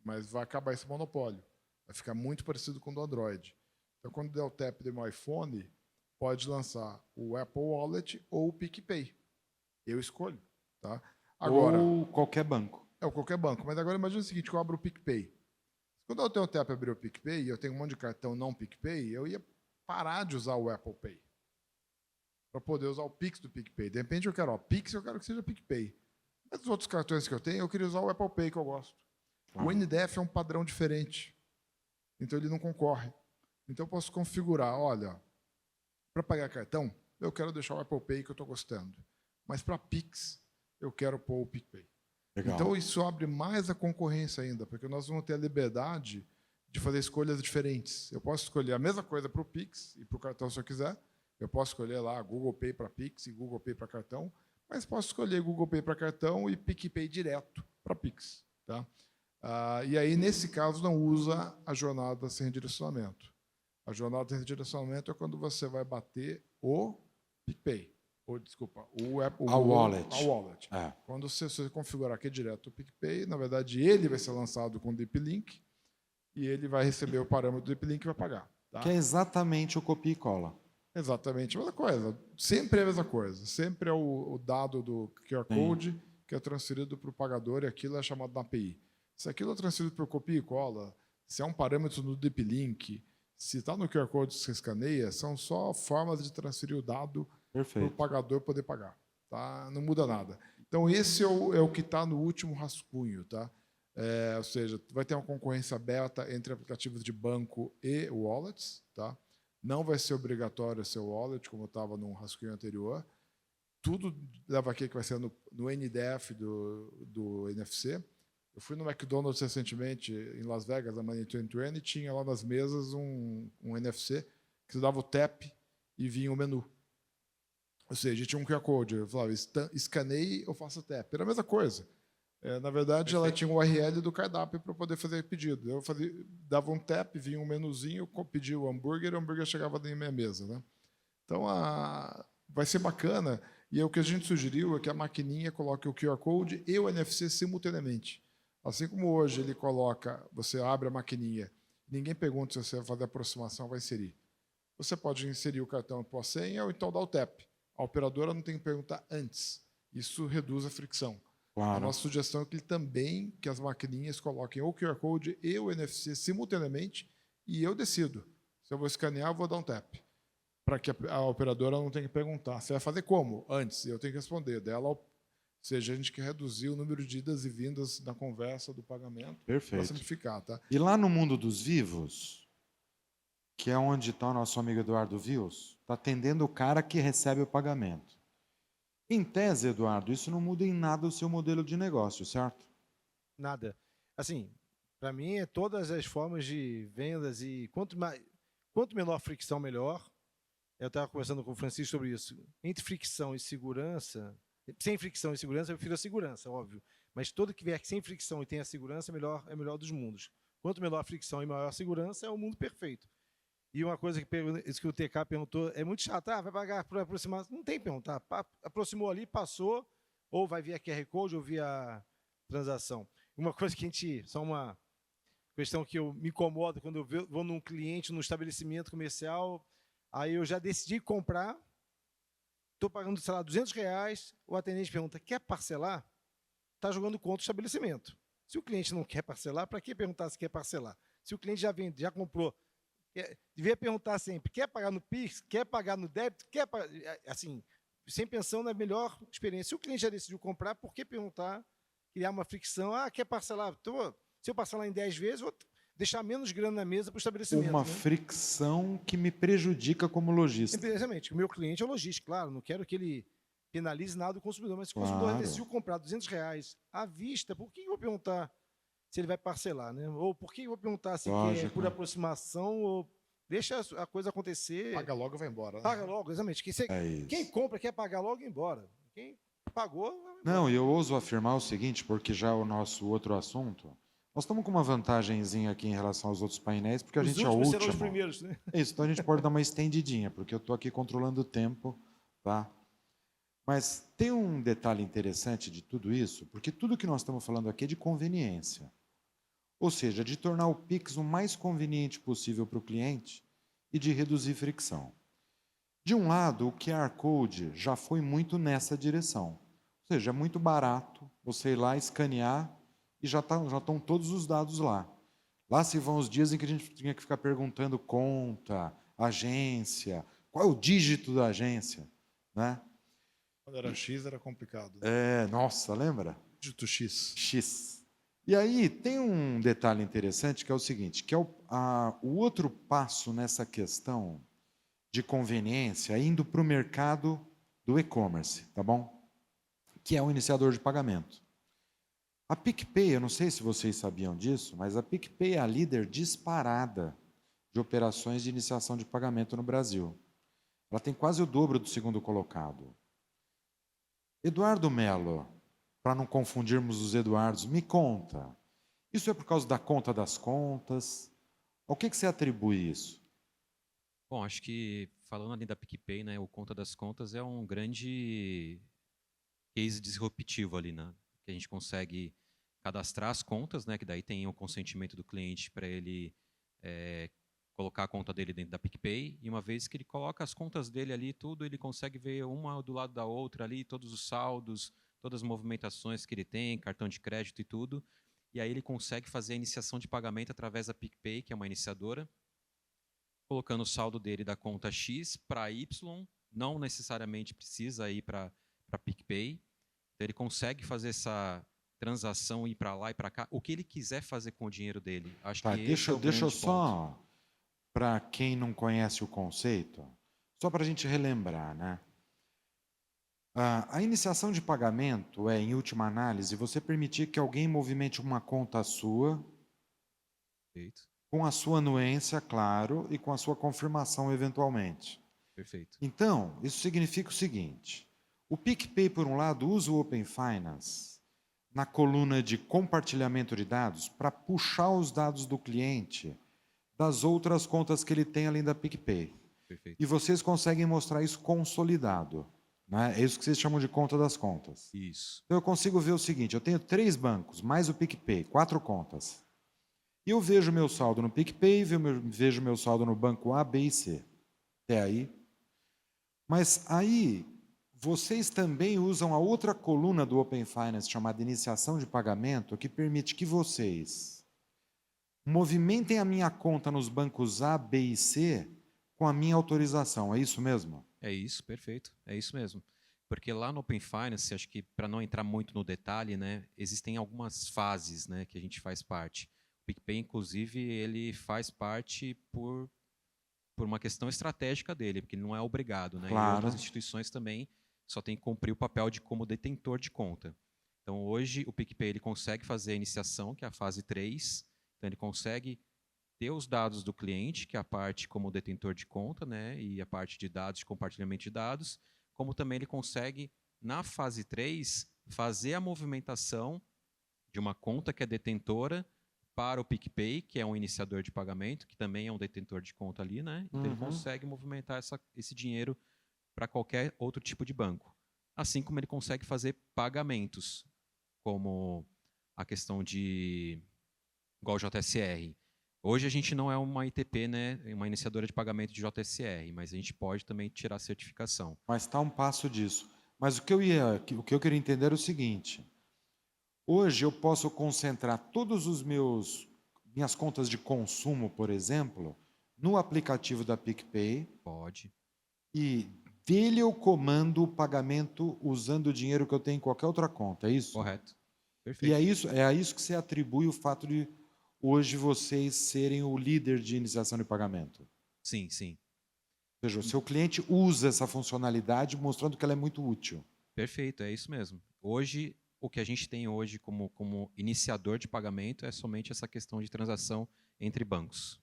Mas vai acabar esse monopólio. Vai ficar muito parecido com o do Android. Então, quando der o tap do meu iPhone, pode lançar o Apple Wallet ou o PicPay. Eu escolho. Tá? Agora, ou qualquer banco. Qualquer banco. Mas agora imagina o seguinte, que eu abro o PicPay. Quando eu tenho o tap e abrir o PicPay, e eu tenho um monte de cartão não PicPay, eu ia parar de usar o Apple Pay para poder usar o Pix do PicPay. De repente eu quero, Pix eu quero que seja PicPay. Mas os outros cartões que eu tenho, eu queria usar o Apple Pay que eu gosto. O NDF é um padrão diferente. Então ele não concorre. Então eu posso configurar, olha, para pagar cartão, eu quero deixar o Apple Pay que eu estou gostando. Mas para Pix, eu quero pôr o PicPay. Legal. Então isso abre mais a concorrência ainda, porque nós vamos ter a liberdade de fazer escolhas diferentes. Eu posso escolher a mesma coisa para o Pix e para o cartão se eu quiser. Eu posso escolher lá Google Pay para Pix e Google Pay para cartão, mas posso escolher Google Pay para cartão e PicPay direto para Pix. Tá? E aí, nesse caso, não usa a jornada sem redirecionamento. A jornada sem redirecionamento é quando você vai bater o PicPay. Desculpa, o Apple, A wallet. A wallet. É. Quando você configurar aqui direto o PicPay, na verdade, ele vai ser lançado com o Deep Link e ele vai receber o parâmetro do Deep Link e vai pagar. Tá? Que é exatamente o copia e cola. Exatamente a mesma coisa. Sempre é a mesma coisa. Sempre é o dado do QR Code que é transferido para o pagador e aquilo é chamado de API. Se aquilo é transferido por copia e cola, se é um parâmetro no Deep Link, se está no QR Code que você escaneia, são só formas de transferir o dado para o Perfeito. pagador poder pagar. Tá? Não muda nada. Então, esse é o que está no último rascunho. Tá? Ou seja, vai ter uma concorrência aberta entre aplicativos de banco e wallets. Tá? Não vai ser obrigatório ser wallet, como estava no rascunho anterior. Tudo leva aqui que vai ser no NDF do NFC. Eu fui no McDonald's recentemente, em Las Vegas, na Money 2020, e tinha lá nas mesas um NFC que você dava o tap e vinha o menu. Ou seja, tinha um QR Code. Eu falava, escaneie ou faça tap. Era a mesma coisa. Na verdade, ela tinha o URL do cardápio para poder fazer pedido. Eu dava um tap, vinha um menuzinho, pedia o hambúrguer chegava na minha mesa. Né? Então, vai ser bacana. E o que a gente sugeriu é que a maquininha coloque o QR Code e o NFC simultaneamente. Assim como hoje ele coloca, você abre a maquininha, ninguém pergunta se você vai fazer aproximação ou vai inserir. Você pode inserir o cartão pós-senha ou então dar o tap. A operadora não tem que perguntar antes. Isso reduz a fricção. Claro. A nossa sugestão é que as maquininhas coloquem o QR Code e o NFC simultaneamente e eu decido. Se eu vou escanear, eu vou dar um tap. Para que a operadora não tenha que perguntar. Você vai fazer como? Antes. Eu tenho que responder. Ou seja, a gente quer reduzir o número de idas e vindas na conversa do pagamento. Perfeito. Para simplificar. Tá? E lá no mundo dos vivos, que é onde está o nosso amigo Eduardo Vils, está atendendo o cara que recebe o pagamento. Em tese, Eduardo, isso não muda em nada o seu modelo de negócio, certo? Nada. Assim, para mim, é todas as formas de vendas e quanto menor fricção, melhor. Eu estava conversando com o Francisco sobre isso. Entre fricção e segurança, sem fricção e segurança, eu prefiro a segurança, óbvio. Mas todo que vier sem fricção e tenha segurança é melhor dos mundos. Quanto menor a fricção e maior a segurança, é o mundo perfeito. E uma coisa que o TK perguntou, é muito chato, vai pagar por aproximação? Não tem que perguntar, aproximou ali, passou, ou vai via QR Code ou via transação. Uma coisa que só uma questão que eu me incomodo quando eu vou num cliente, num estabelecimento comercial, aí eu já decidi comprar, estou pagando, sei lá, R$200, o atendente pergunta, quer parcelar? Está jogando contra o estabelecimento. Se o cliente não quer parcelar, para que perguntar se quer parcelar? Se o cliente já comprou, devia perguntar sempre, quer pagar no Pix, quer pagar no débito, assim, sem pensão na melhor experiência. Se o cliente já decidiu comprar, por que perguntar, criar uma fricção? Quer parcelar? Se eu parcelar em 10 vezes, vou deixar menos grana na mesa para o estabelecimento. Uma fricção que me prejudica como lojista. Exatamente. O meu cliente é o lojista, claro, não quero que ele penalize nada do consumidor, mas se o consumidor decidiu comprar R$200 à vista, por que eu vou perguntar se ele vai parcelar, né? Ou por que eu vou perguntar se quer por aproximação ou deixa a coisa acontecer. Paga logo e vai embora. Né? Paga logo, exatamente. Quem compra quer pagar logo e ir embora. Quem pagou, vai embora. Não, eu ouso afirmar o seguinte, porque já é o nosso outro assunto, nós estamos com uma vantagenzinha aqui em relação aos outros painéis, porque a gente é o último. Serão os primeiros, né? Isso, então a gente pode dar uma estendidinha, porque eu estou aqui controlando o tempo, tá? Mas tem um detalhe interessante de tudo isso, porque tudo que nós estamos falando aqui é de conveniência. Ou seja, de tornar o Pix o mais conveniente possível para o cliente e de reduzir fricção. De um lado, o QR Code já foi muito nessa direção. Ou seja, é muito barato você ir lá escanear e já estão todos os dados lá. Lá se vão os dias em que a gente tinha que ficar perguntando conta, agência, qual é o dígito da agência, né? Quando era X era complicado. Né? Nossa, lembra? Dígito X. X. E aí tem um detalhe interessante que é o seguinte, que é o outro passo nessa questão de conveniência, indo para o mercado do e-commerce, tá bom? Que é o iniciador de pagamento. A PicPay, eu não sei se vocês sabiam disso, mas a PicPay é a líder disparada de operações de iniciação de pagamento no Brasil. Ela tem quase o dobro do segundo colocado. Eduardo Melo, para não confundirmos os Eduardos, me conta, isso é por causa da conta das contas? Ao que você atribui isso? Bom, acho que falando ali da PicPay, né, o Conta das Contas é um grande case disruptivo ali, né? Que a gente consegue cadastrar as contas, né, que daí tem o consentimento do cliente para ele colocar a conta dele dentro da PicPay, e uma vez que ele coloca as contas dele ali, tudo, ele consegue ver uma do lado da outra ali, todos os saldos, todas as movimentações que ele tem, cartão de crédito e tudo, e aí ele consegue fazer a iniciação de pagamento através da PicPay, que é uma iniciadora, colocando o saldo dele da conta X para Y, não necessariamente precisa ir para PicPay, então ele consegue fazer essa transação, ir para lá e para cá, o que ele quiser fazer com o dinheiro dele. Acho Tá, que esse é o deixa eu grande ponto. só, para quem não conhece o conceito, só para a gente relembrar, né? A iniciação de pagamento é, em última análise, você permitir que alguém movimente uma conta sua, Perfeito, com a sua anuência, claro, e com a sua confirmação eventualmente. perfeito. Então, isso significa o seguinte: o PicPay, por um lado, usa o Open Finance na coluna de compartilhamento de dados para puxar os dados do cliente das outras contas que ele tem além da PicPay. Perfeito. E vocês conseguem mostrar isso consolidado. Né? É isso que vocês chamam de conta das contas. Isso. Então eu consigo ver o seguinte: eu tenho 3 bancos, mais o PicPay, 4 contas. E eu vejo meu saldo no PicPay, vejo meu saldo no banco A, B e C. Até aí. Mas aí, vocês também usam a outra coluna do Open Finance, chamada iniciação de pagamento, que permite que vocês movimentem a minha conta nos bancos A, B e C com a minha autorização. É isso mesmo? É isso, perfeito. É isso mesmo. Porque lá no Open Finance, acho que para não entrar muito no detalhe, né, existem algumas fases, né, que a gente faz parte. O PicPay, inclusive, ele faz parte por uma questão estratégica dele, porque ele não é obrigado, né? Claro. E outras instituições também só têm que cumprir o papel de como detentor de conta. Então, hoje, o PicPay ele consegue fazer a iniciação, que é a fase 3. Então, ele consegue ter os dados do cliente, que é a parte como detentor de conta, né? E a parte de dados, de compartilhamento de dados, como também ele consegue, na fase 3, fazer a movimentação de uma conta que é detentora para o PicPay, que é um iniciador de pagamento, que também é um detentor de conta ali, né? Então ele consegue movimentar esse dinheiro para qualquer outro tipo de banco. Assim como ele consegue fazer pagamentos, como a questão de igual o JSR. Hoje a gente não é uma ITP, né? Uma iniciadora de pagamento de JSR, mas a gente pode também tirar a certificação. Mas está um passo disso. Mas o que eu queria entender era o seguinte: hoje eu posso concentrar todos os minhas contas de consumo, por exemplo, no aplicativo da PicPay. Pode. E dele eu comando o pagamento usando o dinheiro que eu tenho em qualquer outra conta, é isso? Correto. E Perfeito. é a isso que você atribui o fato de hoje vocês serem o líder de iniciação de pagamento. Sim, sim. Ou seja, o seu cliente usa essa funcionalidade mostrando que ela é muito útil. Perfeito, é isso mesmo. Hoje, o que a gente tem hoje como iniciador de pagamento é somente essa questão de transação entre bancos.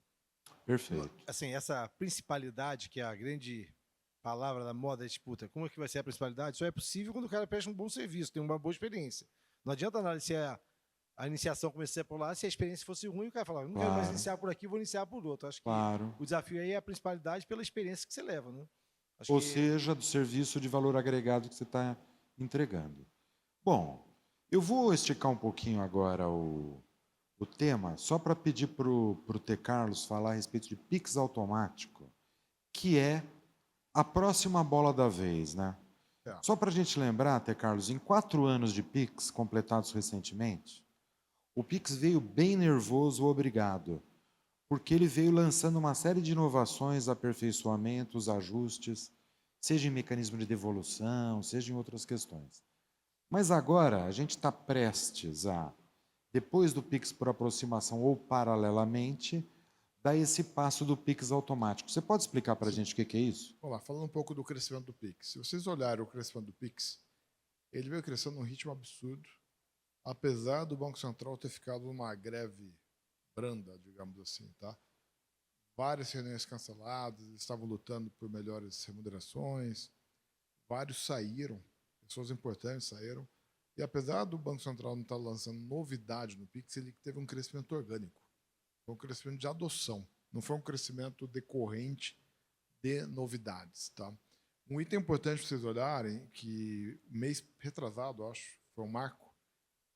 Perfeito. Assim, essa principalidade, que é a grande palavra da moda da disputa, como é que vai ser a principalidade? Só é possível quando o cara presta um bom serviço, tem uma boa experiência. Não adianta nada se a iniciação começar por lá, se a experiência fosse ruim, o cara fala, não quero mais iniciar por aqui, vou iniciar por outro. Acho que o desafio aí é a principalidade pela experiência que você leva, né? Ou seja, do serviço de valor agregado que você está entregando. Bom, eu vou esticar um pouquinho agora o tema, só para pedir para o T. Carlos falar a respeito de Pix automático, que é a próxima bola da vez, né? Só para a gente lembrar, T. Carlos, em 4 anos de Pix, completados recentemente, o Pix veio bem nervoso, obrigado, porque ele veio lançando uma série de inovações, aperfeiçoamentos, ajustes, seja em mecanismo de devolução, seja em outras questões. Mas agora a gente está prestes a, depois do Pix por aproximação ou paralelamente, dar esse passo do Pix automático. Você pode explicar para a gente o que é isso? Vamos lá, falando um pouco do crescimento do Pix. Se vocês olharem o crescimento do Pix, ele veio crescendo num ritmo absurdo, apesar do Banco Central ter ficado numa greve branda, digamos assim, tá? Várias reuniões canceladas, eles estavam lutando por melhores remunerações, vários saíram, pessoas importantes saíram, e apesar do Banco Central não estar lançando novidade no Pix, ele teve um crescimento orgânico, foi um crescimento de adoção, não foi um crescimento decorrente de novidades. Tá? Um item importante para vocês olharem, que mês retrasado, acho, foi um marco,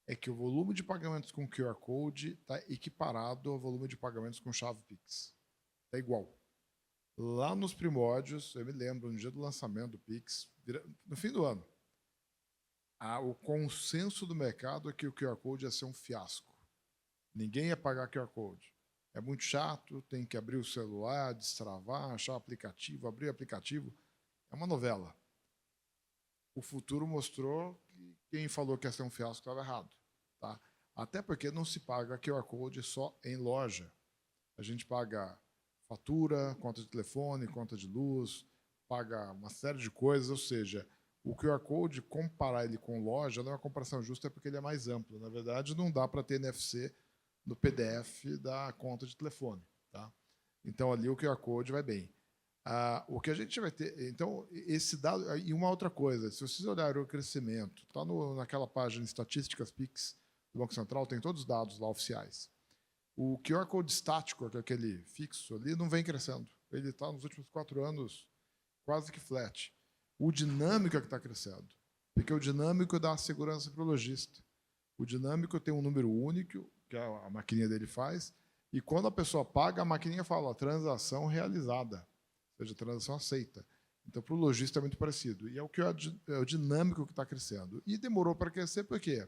é que o volume de pagamentos com QR Code está equiparado ao volume de pagamentos com chave Pix. Está igual. Lá nos primórdios, eu me lembro, no dia do lançamento do Pix, no fim do ano, o consenso do mercado é que o QR Code ia ser um fiasco. Ninguém ia pagar QR Code. É muito chato, tem que abrir o celular, destravar, achar o aplicativo, abrir o aplicativo. É uma novela. O futuro mostrou que quem falou que ia ser um fiasco estava errado. Tá? Até porque não se paga QR Code só em loja. A gente paga fatura, conta de telefone, conta de luz, paga uma série de coisas, ou seja, o QR Code, comparar ele com loja, não é uma comparação justa porque ele é mais amplo. Na verdade, não dá para ter NFC no PDF da conta de telefone. Tá? Então, ali o QR Code vai bem. O que a gente vai ter... Então, esse dado... E uma outra coisa, se vocês olharem o crescimento, está naquela página Estatísticas Pix do Banco Central, tem todos os dados lá oficiais. O QR Code estático, que é aquele fixo ali, não vem crescendo. Ele está, nos últimos 4 anos, quase que flat. O dinâmico é que está crescendo, porque o dinâmico dá segurança para o lojista. O dinâmico tem um número único, que a maquininha dele faz, e quando a pessoa paga, a maquininha fala transação realizada, ou seja, transação aceita. Então, para o lojista é muito parecido. E é o dinâmico que está crescendo. E demorou para crescer por quê?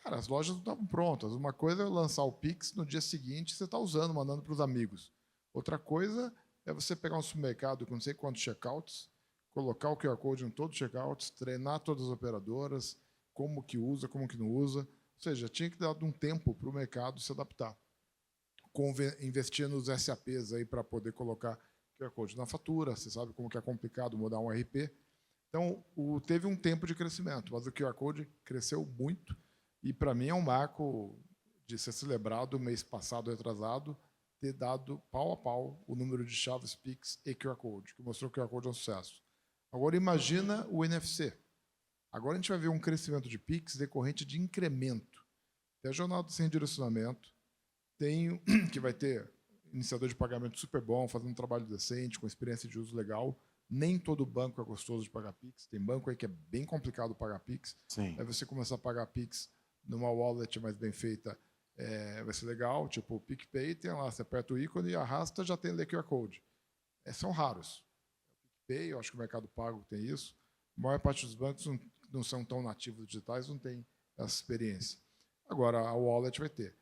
Cara, as lojas não estavam prontas. Uma coisa é lançar o Pix, no dia seguinte você está usando, mandando para os amigos. Outra coisa é você pegar um supermercado com não sei quantos checkouts, colocar o QR Code em todos os checkouts, treinar todas as operadoras, como que usa, como que não usa. Ou seja, tinha que dar um tempo para o mercado se adaptar. Investir nos SAPs aí para poder colocar QR Code na fatura. Você sabe como que é complicado mudar um RP. Então, teve um tempo de crescimento, mas o QR Code cresceu muito. E, para mim, é um marco de ser celebrado mês passado, retrasado, ter dado pau a pau o número de chaves Pix e QR Code, que mostrou que o QR Code é um sucesso. Agora, imagina o NFC. Agora, a gente vai ver um crescimento de Pix decorrente de incremento. Tem a jornada sem direcionamento, tem que vai ter iniciador de pagamento super bom, fazendo um trabalho decente, com experiência de uso legal. Nem todo banco é gostoso de pagar Pix. Tem banco aí que é bem complicado pagar Pix. Sim. Aí você começar a pagar Pix numa wallet mais bem feita, vai ser legal. Tipo, o PicPay tem lá, você aperta o ícone e arrasta, já tem QR Code. São raros. O PicPay, eu acho que o Mercado Pago tem isso. A maior parte dos bancos não são tão nativos digitais, não tem essa experiência. Agora, a wallet vai ter.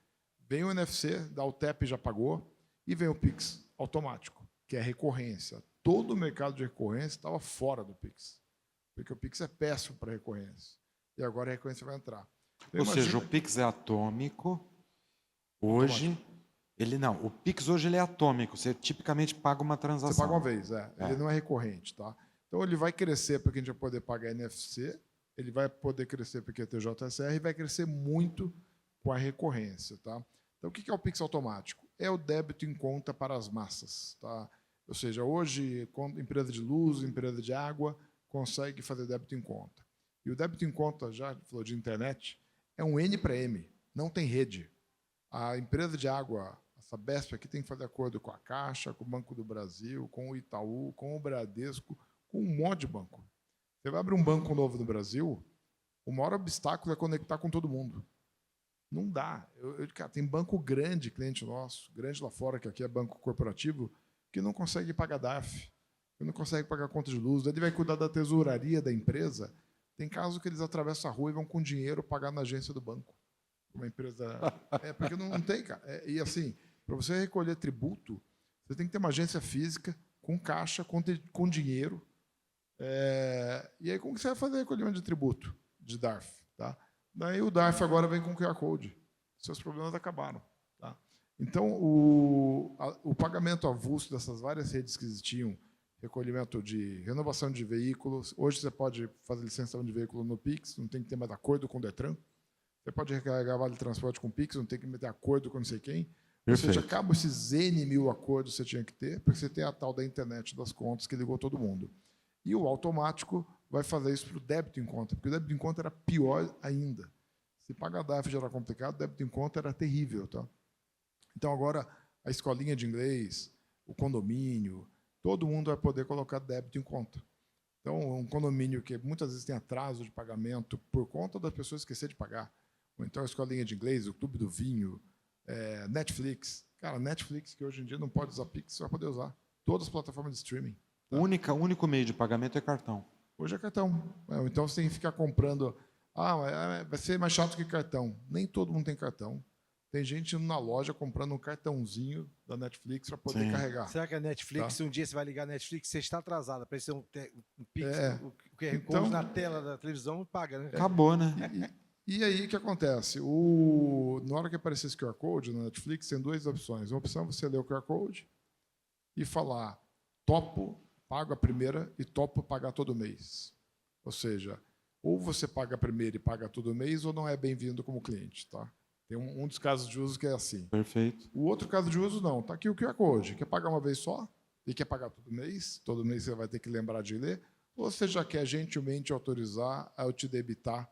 Vem o NFC, dá o tap já pagou, e vem o Pix automático, que é recorrência. Todo o mercado de recorrência estava fora do Pix, porque o Pix é péssimo para recorrência. E agora a recorrência vai entrar. Ou seja, o Pix é atômico. Hoje, o Pix hoje ele é atômico. Você tipicamente paga uma transação. Você paga uma vez, ele não é recorrente. Tá? Então, ele vai crescer porque a gente vai poder pagar NFC, ele vai poder crescer porque é TJSR e vai crescer muito com a recorrência. Tá? Então, o que é o Pix automático? É o débito em conta para as massas. Tá? Ou seja, hoje, empresa de luz, empresa de água, consegue fazer débito em conta. E o débito em conta, já falou de internet, é um N para M, não tem rede. A empresa de água, a Sabesp, aqui tem que fazer acordo com a Caixa, com o Banco do Brasil, com o Itaú, com o Bradesco, com um monte de banco. Você vai abrir um banco novo no Brasil, o maior obstáculo é conectar com todo mundo. Não dá. Cara, tem banco grande, cliente nosso, grande lá fora, que aqui é banco corporativo, que não consegue pagar DARF, que não consegue pagar conta de luz, ele vai cuidar da tesouraria da empresa. Tem casos que eles atravessam a rua e vão com dinheiro pagar na agência do banco. Uma empresa... porque não tem, cara. E assim, para você recolher tributo, você tem que ter uma agência física, com caixa, com dinheiro. E aí, como que você vai fazer recolhimento de tributo de DARF? Tá? Daí o DARF agora vem com QR Code. Seus problemas acabaram. Tá? Então, o pagamento avulso dessas várias redes que existiam, recolhimento de renovação de veículos. Hoje você pode fazer licenciamento de veículo no Pix, não tem que ter mais acordo com o Detran. Você pode recarregar vale transporte com o Pix, não tem que meter acordo com não sei quem. Ou seja, acaba esses N mil acordos que você tinha que ter, porque você tem a tal da internet das contas que ligou todo mundo. E o automático vai fazer isso para o débito em conta, porque o débito em conta era pior ainda. Se pagar DARF já era complicado, o débito em conta era terrível. Tá? Então, agora, a escolinha de inglês, o condomínio, todo mundo vai poder colocar débito em conta. Então, um condomínio que muitas vezes tem atraso de pagamento por conta das pessoas esquecer de pagar. Ou então a escolinha de inglês, o clube do vinho, Netflix. Cara, Netflix, que hoje em dia não pode usar Pix, você vai poder usar. Todas as plataformas de streaming. O único meio de pagamento é cartão. Hoje é cartão. Então você tem que ficar comprando. Vai ser mais chato que cartão. Nem todo mundo tem cartão. Tem gente indo na loja comprando um cartãozinho da Netflix para poder Sim. carregar. Será que a Netflix, se um dia você vai ligar a Netflix, você está atrasada, aparecer um Pix, o QR Code Então- na tela da televisão e paga, né? Acabou, né? E aí, o que acontece? Na hora que aparecer esse QR Code na Netflix, tem duas opções. Uma opção é você ler o QR Code e falar, topo, pago a primeira e topo pagar todo mês. Ou seja, ou você paga a primeira e paga todo mês, ou não é bem-vindo como cliente. Tá? Tem um dos casos de uso que é assim. Perfeito. O outro caso de uso, não. Está aqui o QR Code. Quer pagar uma vez só? E quer pagar todo mês você vai ter que lembrar de ler? Ou você já quer gentilmente autorizar a eu te debitar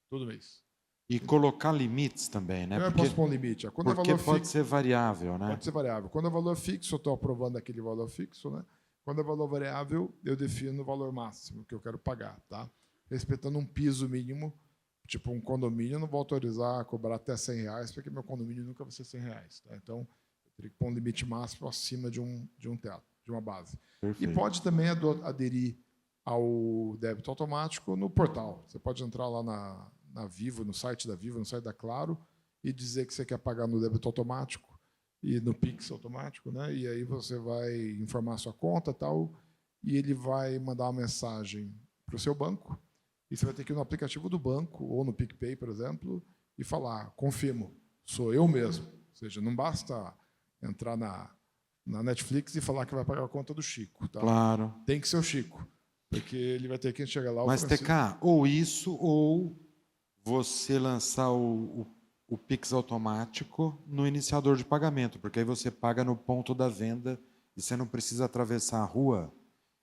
todo mês? E colocar limites também, né? Eu posso pôr um limite. Quando é Porque valor pode fixo, ser variável, né? pode ser variável. Quando é valor fixo, eu estou aprovando aquele valor fixo. Né? Quando é valor variável, eu defino o valor máximo que eu quero pagar. Tá? Respeitando um piso mínimo, tipo um condomínio, eu não vou autorizar a cobrar até R$100, porque meu condomínio nunca vai ser R$100. Tá? Então, eu teria que pôr um limite máximo acima de um teto, de uma base. Perfeito. E pode também aderir ao débito automático no portal. Você pode entrar lá na Vivo, no site da Vivo, no site da Claro, e dizer que você quer pagar no débito automático e no Pix automático, né? E aí você vai informar a sua conta tal, e ele vai mandar uma mensagem para o seu banco, e você vai ter que ir no aplicativo do banco, ou no PicPay, por exemplo, e falar, confirmo, sou eu mesmo. Ou seja, não basta entrar na Netflix e falar que vai pagar a conta do Chico. Tá? Claro. Tem que ser o Chico, porque ele vai ter que chegar lá... Mas, TK, ou isso, ou você lançar o Pix automático no iniciador de pagamento, porque aí você paga no ponto da venda e você não precisa atravessar a rua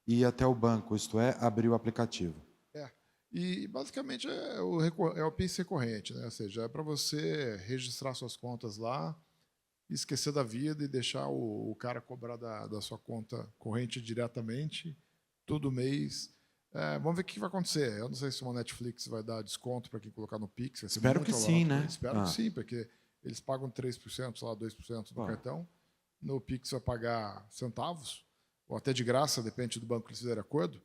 e ir até o banco, isto é, abrir o aplicativo. E, basicamente, é o Pix recorrente, né? Ou seja, é para você registrar suas contas lá, esquecer da vida e deixar o cara cobrar da sua conta corrente diretamente, todo mês. Vamos ver o que vai acontecer. Eu não sei se uma Netflix vai dar desconto para quem colocar no Pix. Espero que sim, né? Espero que sim, porque eles pagam 3%, sei lá, 2% do cartão. No Pix vai pagar centavos, ou até de graça, depende do banco que eles fizerem acordo.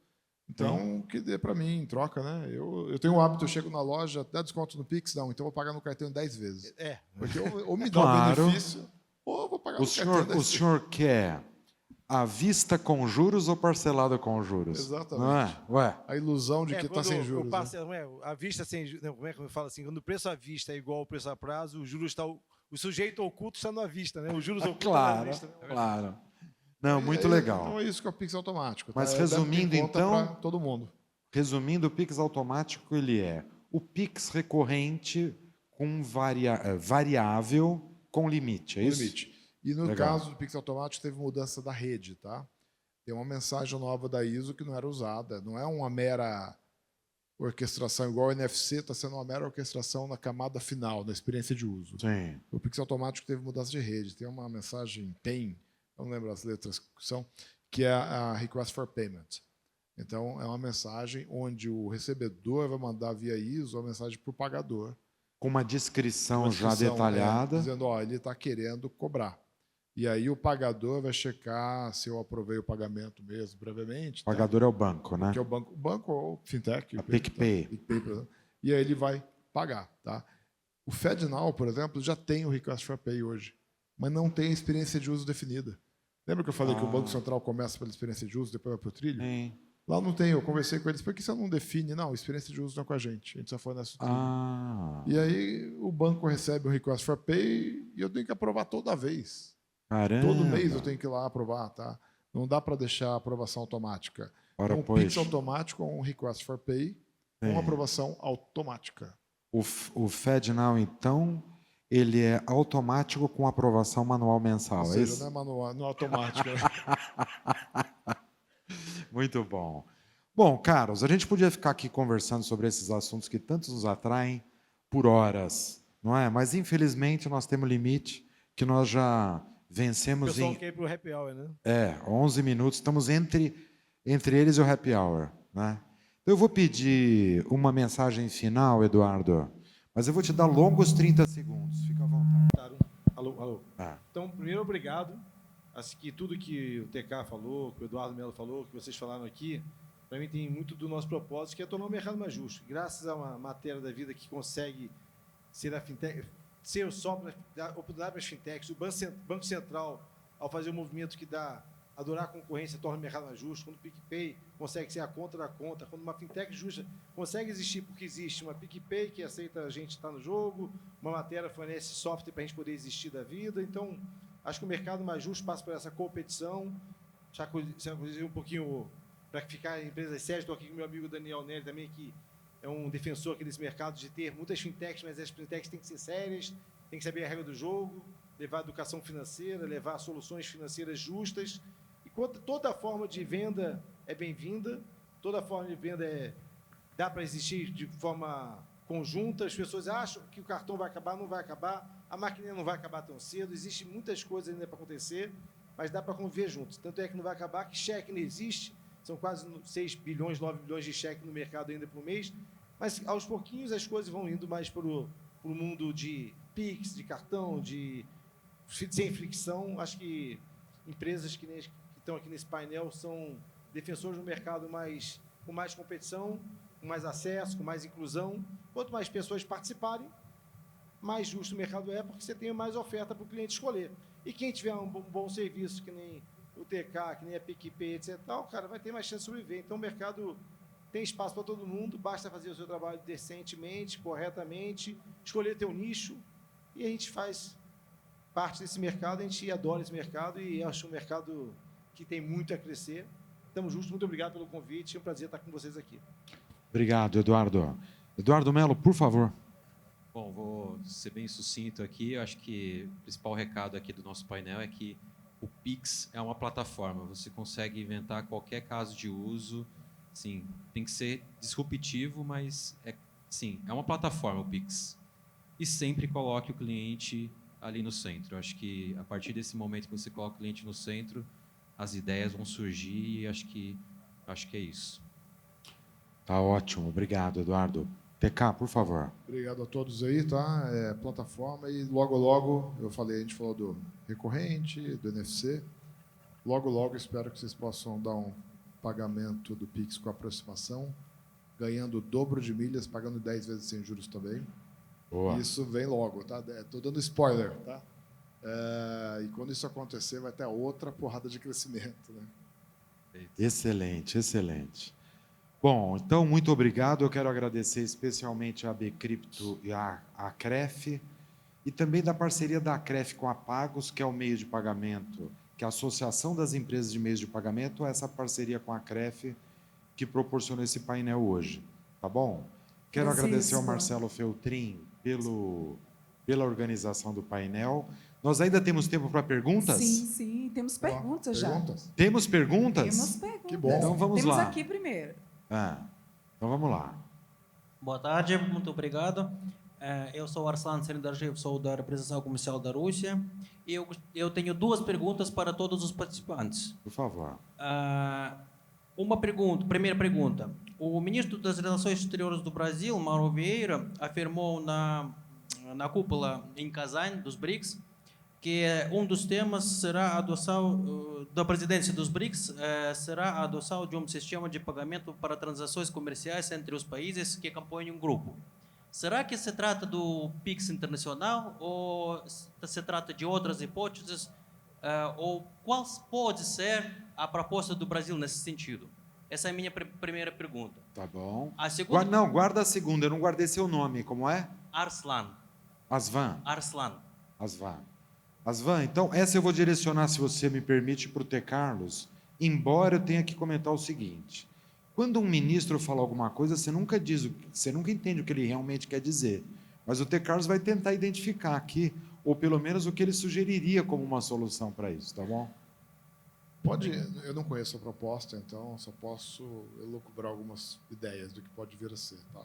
Então, que dê para mim em troca, né? Eu tenho um hábito, eu chego na loja, dá desconto no Pix? Não, então eu vou pagar no cartão em 10 vezes. Porque ou me dá Claro. o benefício, ou eu vou pagar no cartão em 10 O vezes. senhor quer à vista com juros ou parcelado com juros? Exatamente. Não é? Ué, A ilusão de que está sem juros. A vista sem juros, como é que eu falo assim? Quando o preço à vista é igual ao preço a prazo, o juros está o sujeito oculto está na vista, né? Os juros ocultos claro, na vista. Né? claro. Não, muito legal. Então é isso que é o Pix automático. Mas Tá? resumindo, Deve ter conta então- pra todo mundo. Resumindo, o Pix automático ele é o Pix recorrente com variável com limite, é No isso? limite. E no Legal. caso do Pix automático, teve mudança da rede, tá? Tem uma mensagem nova da ISO que não era usada. Não é uma mera orquestração, igual o NFC está sendo uma mera orquestração na camada final, na experiência de uso. Sim. O Pix automático teve mudança de rede. Tem uma mensagem PAN, não lembro as letras que são, que é a Request for Payment. Então, é uma mensagem onde o recebedor vai mandar via ISO a mensagem para o pagador. Com uma descrição Uma já descrição, detalhada. dizendo, ele está querendo cobrar. E aí o pagador vai checar se eu aprovei o pagamento mesmo, brevemente. O pagador é o banco, né? Que é o banco ou o fintech. A PicPay. PicPay, por exemplo. E aí ele vai pagar. Tá? O FedNow, por exemplo, já tem o Request for Pay hoje, mas não tem a experiência de uso definida. Lembra que eu falei que o Banco Central começa pela experiência de uso, depois vai para o trilho? Sim. Lá não tem, eu conversei com eles, por que você não define? Não, experiência de uso não é com a gente só foi nessa trilho. E aí o banco recebe o Request for Pay e eu tenho que aprovar toda vez. Caramba. Todo mês eu tenho que ir lá aprovar, tá? Não dá para deixar a aprovação automática. Ora, Então, pois. Pix automático com um Request for Pay, com uma aprovação automática. O FedNow, então, ele é automático com aprovação manual mensal, Ou é seja, isso? não é manual, não é automático. Né? Muito bom. Bom, caros, a gente podia ficar aqui conversando sobre esses assuntos que tanto nos atraem por horas, não é? Mas, infelizmente, nós temos limite que nós já O Vencemos pessoal em quer ir para o happy hour, né? 11 minutos. Estamos entre eles e o happy hour, né? Então, eu vou pedir uma mensagem final, Eduardo, mas eu vou te dar longos 30 segundos. Fica à vontade. Claro. Alô, alô. Ah, Então, primeiro, obrigado. Acho que tudo que o TK falou, que o Eduardo Melo falou, que vocês falaram aqui, para mim tem muito do nosso propósito, que é tornar o mercado mais justo. Graças a uma matéria da vida que consegue ser a fintech, ser só para dar oportunidade para as fintechs, o Banco Central, ao fazer um movimento que dá adorar a concorrência, torna o mercado mais justo, quando o PicPay consegue ser a conta da conta, quando uma fintech justa consegue existir porque existe uma PicPay que aceita a gente estar no jogo, uma matéria fornece software para a gente poder existir da vida. Então, acho que o mercado mais justo passa por essa competição, já um pouquinho para ficar em empresas sérias. Estou aqui com meu amigo Daniel Nelly também, que é um defensor aqui desse mercado de ter muitas fintechs, mas as fintechs têm que ser sérias, têm que saber a regra do jogo, levar educação financeira, levar soluções financeiras justas. E toda forma de venda é bem-vinda, toda forma de venda dá para existir de forma conjunta. As pessoas acham que o cartão vai acabar, não vai acabar, a máquina não vai acabar tão cedo, existem muitas coisas ainda para acontecer, mas dá para conviver juntos. Tanto é que não vai acabar, que cheque não existe, são quase 6 bilhões, 9 bilhões de cheque no mercado ainda por mês, mas aos pouquinhos as coisas vão indo mais para o mundo de Pix, de cartão, sem fricção. Acho que empresas que estão aqui nesse painel são defensores do mercado com mais competição, com mais acesso, com mais inclusão. Quanto mais pessoas participarem, mais justo o mercado é, porque você tem mais oferta para o cliente escolher. E quem tiver um bom serviço, que nem o TK, que nem a PicPay, etc., o cara vai ter mais chance de sobreviver. Então, o mercado tem espaço para todo mundo, basta fazer o seu trabalho decentemente, corretamente, escolher teu nicho, e a gente faz parte desse mercado, a gente adora esse mercado e acho um mercado que tem muito a crescer. Estamos juntos, muito obrigado pelo convite, é um prazer estar com vocês aqui. obrigado, Eduardo. Eduardo Melo, por favor. Bom, vou ser bem sucinto aqui. Eu acho que o principal recado aqui do nosso painel é que o Pix é uma plataforma. Você consegue inventar qualquer caso de uso. Sim, tem que ser disruptivo, mas é uma plataforma o Pix. E sempre coloque o cliente ali no centro. Eu acho que a partir desse momento que você coloca o cliente no centro, as ideias vão surgir e acho que é isso. Tá ótimo, obrigado, Eduardo. TK, por favor. Obrigado a todos aí, tá? Plataforma e logo, a gente falou do recorrente, do NFC. Logo, espero que vocês possam dar um pagamento do Pix com aproximação, ganhando o dobro de milhas, pagando 10 vezes sem juros também. Boa. Isso vem logo, tá? Estou dando spoiler, tá? E quando isso acontecer, vai ter outra porrada de crescimento, né? Excelente, excelente. Bom, então, muito obrigado. Eu quero agradecer especialmente a Bcrypto e a CREF, e também da parceria da CREF com a Pagos, que é o meio de pagamento, que é a Associação das Empresas de Meios de Pagamento, essa parceria com a CREF que proporcionou esse painel hoje. Tá bom? Quero agradecer ao Marcelo Feltrin pela organização do painel. Nós ainda temos tempo para perguntas? Sim, temos perguntas já. Temos perguntas? Temos perguntas. Que bom. Então vamos temos lá. aqui primeiro. Então vamos lá. Boa tarde, muito obrigado. Eu sou Arslan Serindarjev, sou da representação comercial da Rússia. E eu tenho duas perguntas para todos os participantes. Por favor. Primeira pergunta. O ministro das Relações Exteriores do Brasil, Mauro Vieira, afirmou na cúpula em Kazan dos BRICS que um dos temas será a adoção da presidência dos BRICS será a adoção de um sistema de pagamento para transações comerciais entre os países que compõem um grupo. Será que se trata do PIX internacional ou se trata de outras hipóteses? Ou qual pode ser a proposta do Brasil nesse sentido? Essa é a minha primeira pergunta. Tá bom. A segunda... Não, guarda a segunda. Eu não guardei seu nome. Como é? Arslan. Asvan. Arslan, então, essa eu vou direcionar, se você me permite, para o T. Carlos, embora eu tenha que comentar o seguinte. Quando um ministro fala alguma coisa, você nunca entende o que ele realmente quer dizer. Mas o T. Carlos vai tentar identificar aqui, ou pelo menos o que ele sugeriria como uma solução para isso, tá bom? Eu não conheço a proposta, então só posso elucubrar algumas ideias do que pode vir a ser. Tá?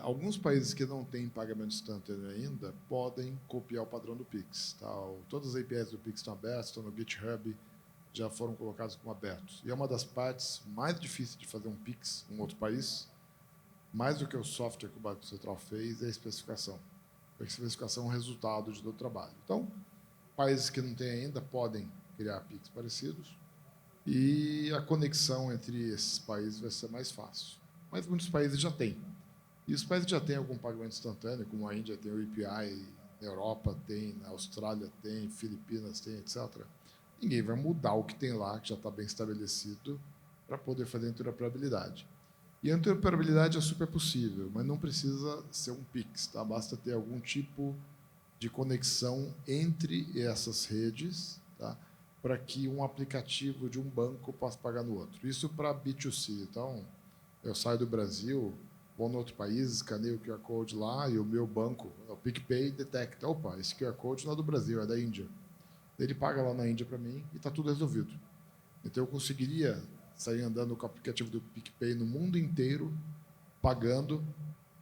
Alguns países que não têm pagamento instantâneo ainda podem copiar o padrão do Pix. Tá? Todas as APIs do Pix estão abertas, estão no GitHub, já foram colocados como abertos. E é uma das partes mais difíceis de fazer um Pix em um outro país, mais do que o software que o Banco Central fez, é a especificação. A especificação é um resultado de todo o trabalho. Então, países que não têm ainda podem criar Pix parecidos e a conexão entre esses países vai ser mais fácil. Mas muitos países já têm. E os países já têm algum pagamento instantâneo, como a Índia tem o UPI, na Europa tem, na Austrália tem, Filipinas tem, etc. Ninguém vai mudar o que tem lá, que já está bem estabelecido, para poder fazer a interoperabilidade. E a interoperabilidade é super possível, mas não precisa ser um Pix, tá? Basta ter algum tipo de conexão entre essas redes, tá? Para que um aplicativo de um banco possa pagar no outro. Isso para B2C. Então, eu saio do Brasil, vou no outro país, escaneio o QR Code lá e o meu banco, o PicPay, detecta, opa, esse QR Code não é do Brasil, é da Índia. Ele paga lá na Índia para mim e está tudo resolvido. Então, eu conseguiria sair andando com o aplicativo do PicPay no mundo inteiro, pagando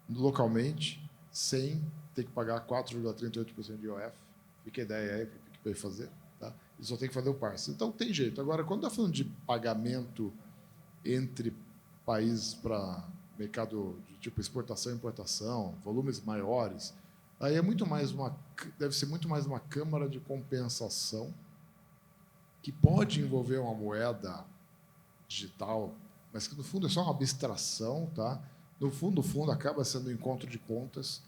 localmente, sem ter que pagar 4,38% de IOF. Fica a ideia aí para o PicPay fazer. Tá? E só tem que fazer o parse. Então, tem jeito. Agora, quando está falando de pagamento entre países para mercado de tipo exportação e importação, volumes maiores, aí é muito mais deve ser muito mais uma câmara de compensação que pode envolver uma moeda digital, mas que no fundo é só uma abstração, tá? No fundo acaba sendo um encontro de contas.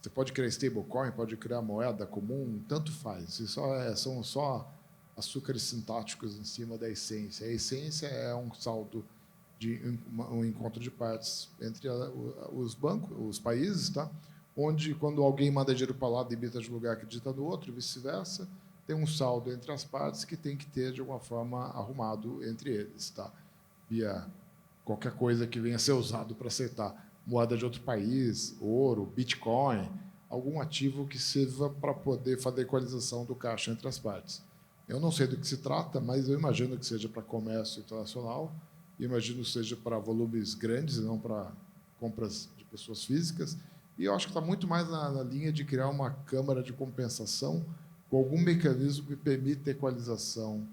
Você pode criar stablecoin, pode criar moeda comum, tanto faz. Isso são só açúcares sintáticos em cima da essência. A essência é um saldo de um encontro de partes entre os bancos, os países, tá? Onde, quando alguém manda dinheiro para lá, debita de lugar, acredita no outro, e vice-versa, tem um saldo entre as partes que tem que ter, de alguma forma, arrumado entre eles, tá? Via qualquer coisa que venha a ser usado para acertar moeda de outro país, ouro, Bitcoin, algum ativo que sirva para poder fazer a equalização do caixa entre as partes. Eu não sei do que se trata, mas eu imagino que seja para comércio internacional, e imagino que seja para volumes grandes e não para compras de pessoas físicas. E eu acho que está muito mais na linha de criar uma câmara de compensação com algum mecanismo que permita a equalização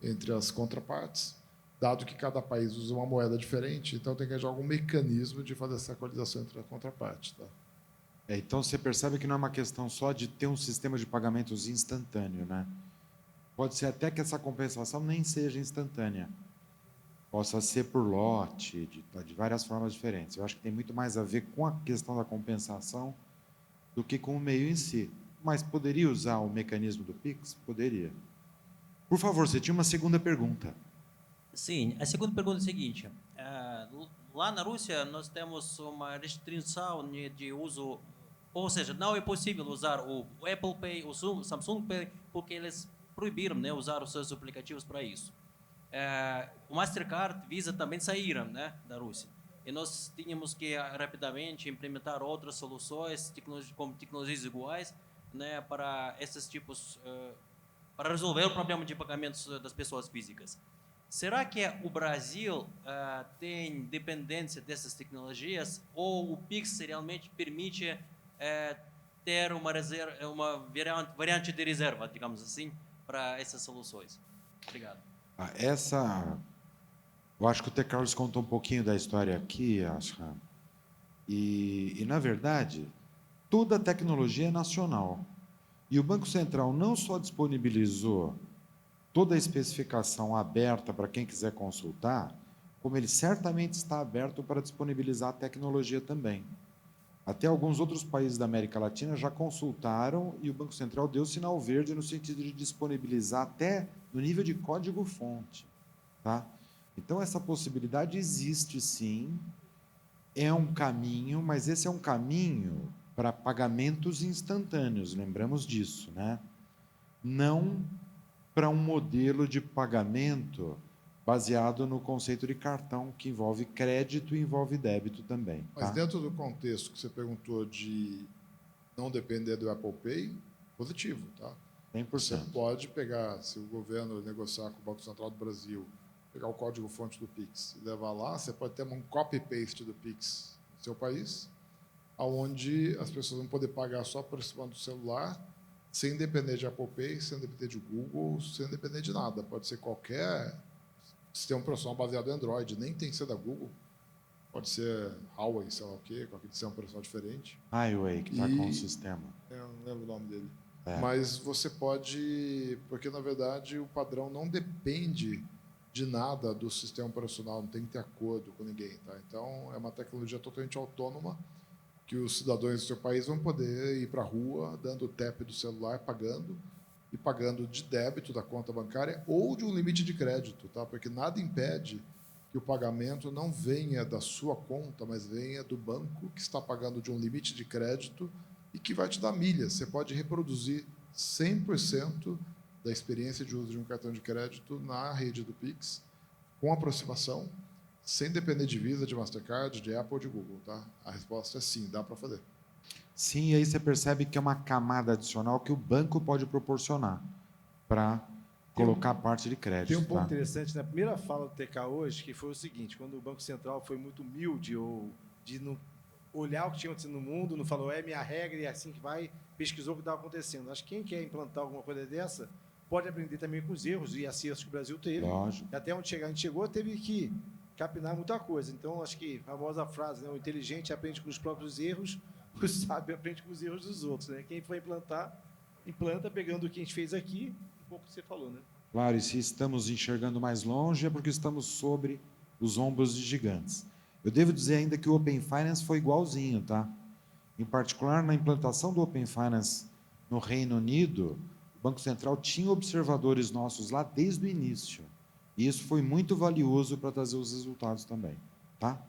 entre as contrapartes, dado que cada país usa uma moeda diferente, então tem que haver algum mecanismo de fazer essa equalização entre as contrapartes. Tá? Então, você percebe que não é uma questão só de ter um sistema de pagamentos instantâneo, né? Pode ser até que essa compensação nem seja instantânea. Possa ser por lote, de várias formas diferentes. Eu acho que tem muito mais a ver com a questão da compensação do que com o meio em si. Mas poderia usar o mecanismo do Pix? Poderia. Por favor, você tinha uma segunda pergunta. Sim, a segunda pergunta é a seguinte. Lá na Rússia, nós temos uma restrição de uso, ou seja, não é possível usar o Apple Pay, o Samsung Pay, porque eles proibiram, né, usar os seus aplicativos para isso. O Mastercard, Visa também saíram, né, da Rússia. E nós tínhamos que rapidamente implementar outras soluções com tecnologias iguais, né, para esses tipos, para resolver o problema de pagamentos das pessoas físicas. Será que o Brasil tem dependência dessas tecnologias ou o Pix realmente permite ter uma variante de reserva, digamos assim, para essas soluções? Obrigado. Eu acho que o T. Carlos contou um pouquinho da história aqui, Ashram. E, na verdade, toda a tecnologia é nacional. E o Banco Central não só disponibilizou toda a especificação aberta para quem quiser consultar, como ele certamente está aberto para disponibilizar a tecnologia também. Até alguns outros países da América Latina já consultaram e o Banco Central deu sinal verde no sentido de disponibilizar até no nível de código-fonte. Tá? Então, essa possibilidade existe, sim. É um caminho, mas esse é um caminho para pagamentos instantâneos, lembramos disso, né? Não para um modelo de pagamento baseado no conceito de cartão, que envolve crédito e envolve débito também. Tá? Mas dentro do contexto que você perguntou de não depender do Apple Pay, positivo, tá? 100%. Você pode pegar, se o governo negociar com o Banco Central do Brasil, pegar o código-fonte do Pix e levar lá, você pode ter um copy-paste do Pix seu país, onde as pessoas vão poder pagar só por cima do celular, sem depender de Apple Pay, sem depender de Google, sem depender de nada. Pode ser qualquer sistema operacional baseado em Android, nem tem que ser da Google. Pode ser Huawei, sei lá o quê, qualquer sistema operacional diferente. Highway, que está com o sistema. Eu não lembro o nome dele. É. Mas você pode... Porque, na verdade, o padrão não depende de nada do sistema operacional, não tem que ter acordo com ninguém. Tá? Então, é uma tecnologia totalmente autônoma que os cidadãos do seu país vão poder ir para a rua, dando o tap do celular, pagando, e pagando de débito da conta bancária ou de um limite de crédito, tá? Porque nada impede que o pagamento não venha da sua conta, mas venha do banco que está pagando de um limite de crédito e que vai te dar milhas. Você pode reproduzir 100% da experiência de uso de um cartão de crédito na rede do Pix, com aproximação, sem depender de Visa, de Mastercard, de Apple ou de Google. Tá? A resposta é sim, dá para fazer. Sim, e aí você percebe que é uma camada adicional que o banco pode proporcionar para colocar a parte de crédito. Tem um ponto tá? interessante na primeira fala do TK hoje, que foi o seguinte: quando o Banco Central foi muito humilde ou de não olhar o que tinha acontecido no mundo, não falou é minha regra e é assim que vai, pesquisou o que estava acontecendo. Acho que quem quer implantar alguma coisa dessa pode aprender também com os erros e acertos que o Brasil teve. Lógico. E até onde a gente chegou, teve que capinar muita coisa. Então, acho que a famosa frase, né, o inteligente aprende com os próprios erros, o sábio aprende com os erros dos outros. Né? Quem for implantar, implanta pegando o que a gente fez aqui, um pouco que você falou, né? Claro, e se estamos enxergando mais longe é porque estamos sobre os ombros de gigantes. Eu devo dizer ainda que o Open Finance foi igualzinho, tá? Em particular, na implantação do Open Finance no Reino Unido, o Banco Central tinha observadores nossos lá desde o início. E isso foi muito valioso para trazer os resultados também, tá?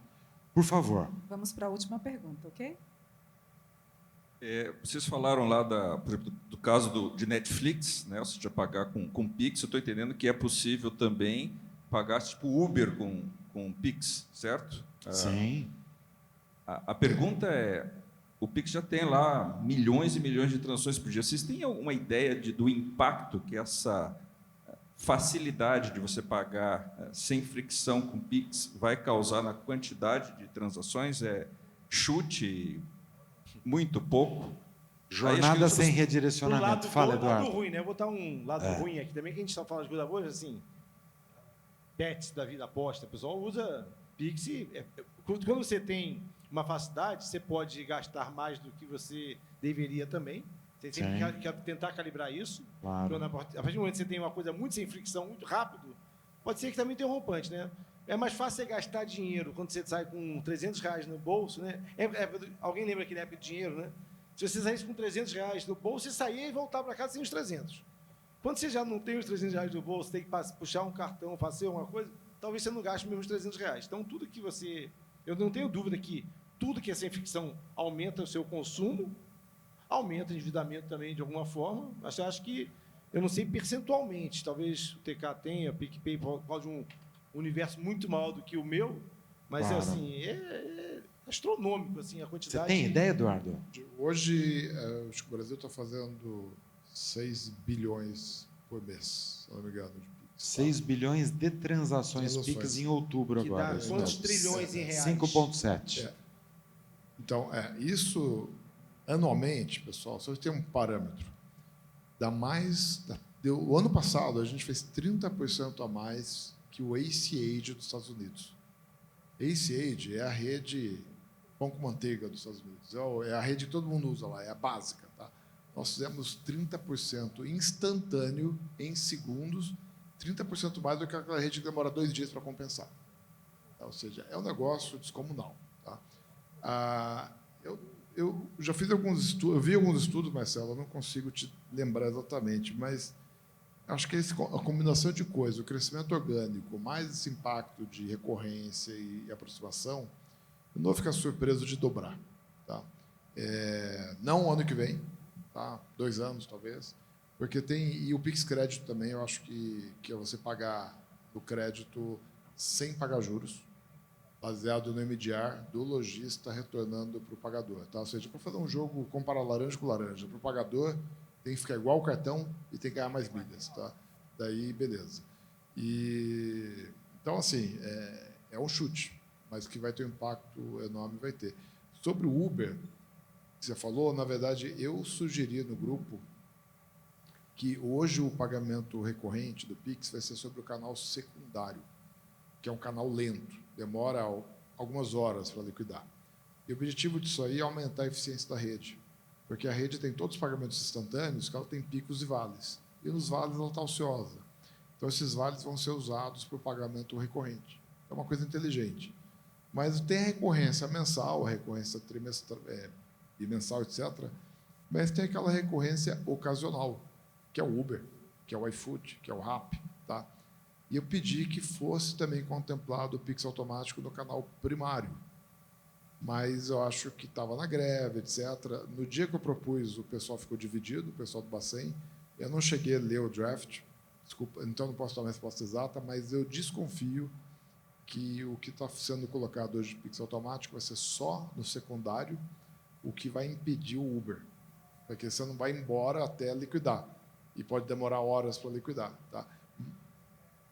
Por favor. Vamos para a última pergunta, ok? Vocês falaram lá por exemplo, do caso de Netflix, né? Ou seja, pagar com Pix. Eu estou entendendo que é possível também pagar tipo Uber com Pix, certo? Sim. A pergunta é, o Pix já tem lá milhões e milhões de transações por dia. Vocês têm alguma ideia do impacto que essa facilidade de você pagar sem fricção com Pix vai causar na quantidade de transações? Chute muito pouco. Jornada sem redirecionamento. Fala, do lado Eduardo. ruim, né? Eu vou botar um lado ruim aqui também, que a gente está falando de coisa boa, assim, pets da vida aposta, o pessoal usa Pix. Quando você tem uma facilidade, você pode gastar mais do que você deveria também. Você tem que tentar calibrar isso. Claro. A partir do momento que você tem uma coisa muito sem fricção, muito rápido, pode ser que também tenha um rompante, né? É mais fácil você gastar dinheiro quando você sai com R$300 no bolso, né? Alguém lembra aquele app de dinheiro, né? Se você saísse com R$300 no bolso, você saía e voltava para casa sem os 300. Quando você já não tem os R$300 no bolso, tem que puxar um cartão, fazer alguma coisa, talvez você não gaste mesmo os R$300. Então, tudo que você... Eu não tenho dúvida que tudo que é sem fricção aumenta o seu consumo, aumenta o endividamento também, de alguma forma. Mas eu acho que, eu não sei percentualmente, talvez o TK tenha, PicPay pode um universo muito maior do que o meu, mas Claro. assim, é astronômico assim, a quantidade. Você tem ideia, Eduardo? Hoje, acho que o Brasil está fazendo 6 bilhões por mês, se não me engano, de Pix. 6 bilhões de transações Pix em outubro Que agora. dá quantos trilhões em reais? 5,7. Então, isso, anualmente, pessoal, só tem um parâmetro. O ano passado, a gente fez 30% a mais que o ACH dos Estados Unidos. ACH é a rede pão com manteiga dos Estados Unidos. É a rede que todo mundo usa lá, é a básica. Tá? Nós fizemos 30% instantâneo, em segundos, 30% mais do que aquela rede que demora 2 dias para compensar. Tá? Ou seja, é um negócio descomunal. Tá? Eu já fiz alguns estudos, eu vi alguns estudos, Marcelo, eu não consigo te lembrar exatamente, mas acho que a combinação de coisas, o crescimento orgânico, mais esse impacto de recorrência e aproximação, eu não vou ficar surpreso de dobrar. Tá? Não o ano que vem, tá? 2 anos talvez, porque e o Pix Crédito também, eu acho que é você pagar o crédito sem pagar juros, baseado no MDR do lojista retornando para o pagador. Tá? Ou seja, para fazer um jogo, comparar laranja com laranja, para o pagador tem que ficar igual o cartão e tem que ganhar mais milhas. Tá? Daí, beleza. Então, assim, é um chute, mas que vai ter um impacto enorme, vai ter. Sobre o Uber, que você falou, na verdade, eu sugeri no grupo que hoje o pagamento recorrente do Pix vai ser sobre o canal secundário, que é um canal lento, demora algumas horas para liquidar. E o objetivo disso aí é aumentar a eficiência da rede, porque a rede tem todos os pagamentos instantâneos, que ela tem picos e vales. E nos vales ela está ociosa. Então, esses vales vão ser usados para o pagamento recorrente. É uma coisa inteligente. Mas tem a recorrência mensal, a recorrência trimestral, bimensal, etc. Mas tem aquela recorrência ocasional, que é o Uber, que é o iFood, que é o Rappi. Tá? E eu pedi que fosse também contemplado o Pix automático no canal primário. Mas eu acho que estava na greve, etc. No dia que eu propus, o pessoal ficou dividido, o pessoal do Bacen. Eu não cheguei a ler o draft, desculpa, então não posso dar uma resposta exata, mas eu desconfio que o que está sendo colocado hoje de Pix automático vai ser só no secundário, o que vai impedir o Uber, porque você não vai embora até liquidar, e pode demorar horas para liquidar. Tá?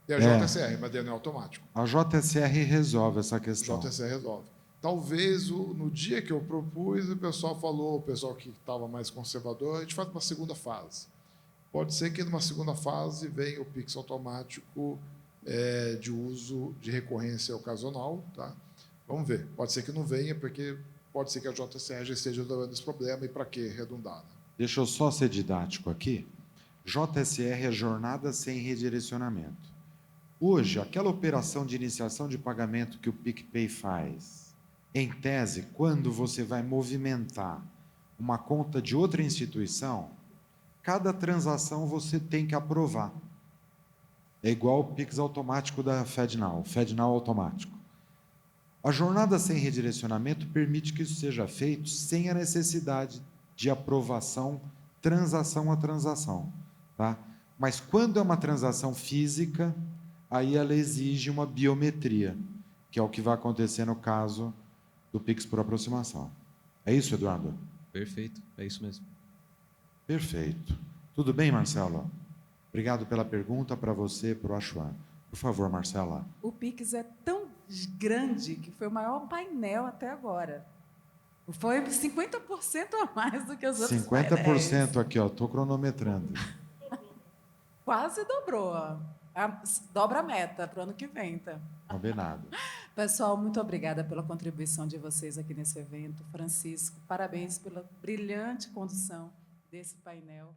E a JSR, mas não é automático. A JSR resolve essa questão. A JSR resolve. Talvez no dia que eu propus, o pessoal falou, o pessoal que estava mais conservador, a gente faz uma segunda fase. Pode ser que numa segunda fase venha o Pix automático de uso de recorrência ocasional. Tá? Vamos ver. Pode ser que não venha, porque pode ser que a JSR já esteja resolvendo esse problema, e para que redundar? Né? Deixa eu só ser didático aqui. JSR é jornada sem redirecionamento. Hoje, aquela operação de iniciação de pagamento que o PicPay faz, em tese, quando você vai movimentar uma conta de outra instituição, cada transação você tem que aprovar. É igual o Pix automático da FedNow, FedNow automático. A jornada sem redirecionamento permite que isso seja feito sem a necessidade de aprovação, transação a transação. Tá? Mas quando é uma transação física, aí ela exige uma biometria, que é o que vai acontecer no caso do Pix por aproximação. É isso, Eduardo? Perfeito, é isso mesmo. Perfeito. Tudo bem, Marcelo? Obrigado pela pergunta, para você, para o Achuan. Por favor, Marcela. O Pix é tão grande que foi o maior painel até agora. Foi 50% a mais do que os outros 50% painéis. aqui, ó, estou cronometrando. Quase dobrou. Dobra a meta para o ano que vem. Tá? Combinado. Pessoal, muito obrigada pela contribuição de vocês aqui nesse evento. Francisco, parabéns pela brilhante condução desse painel.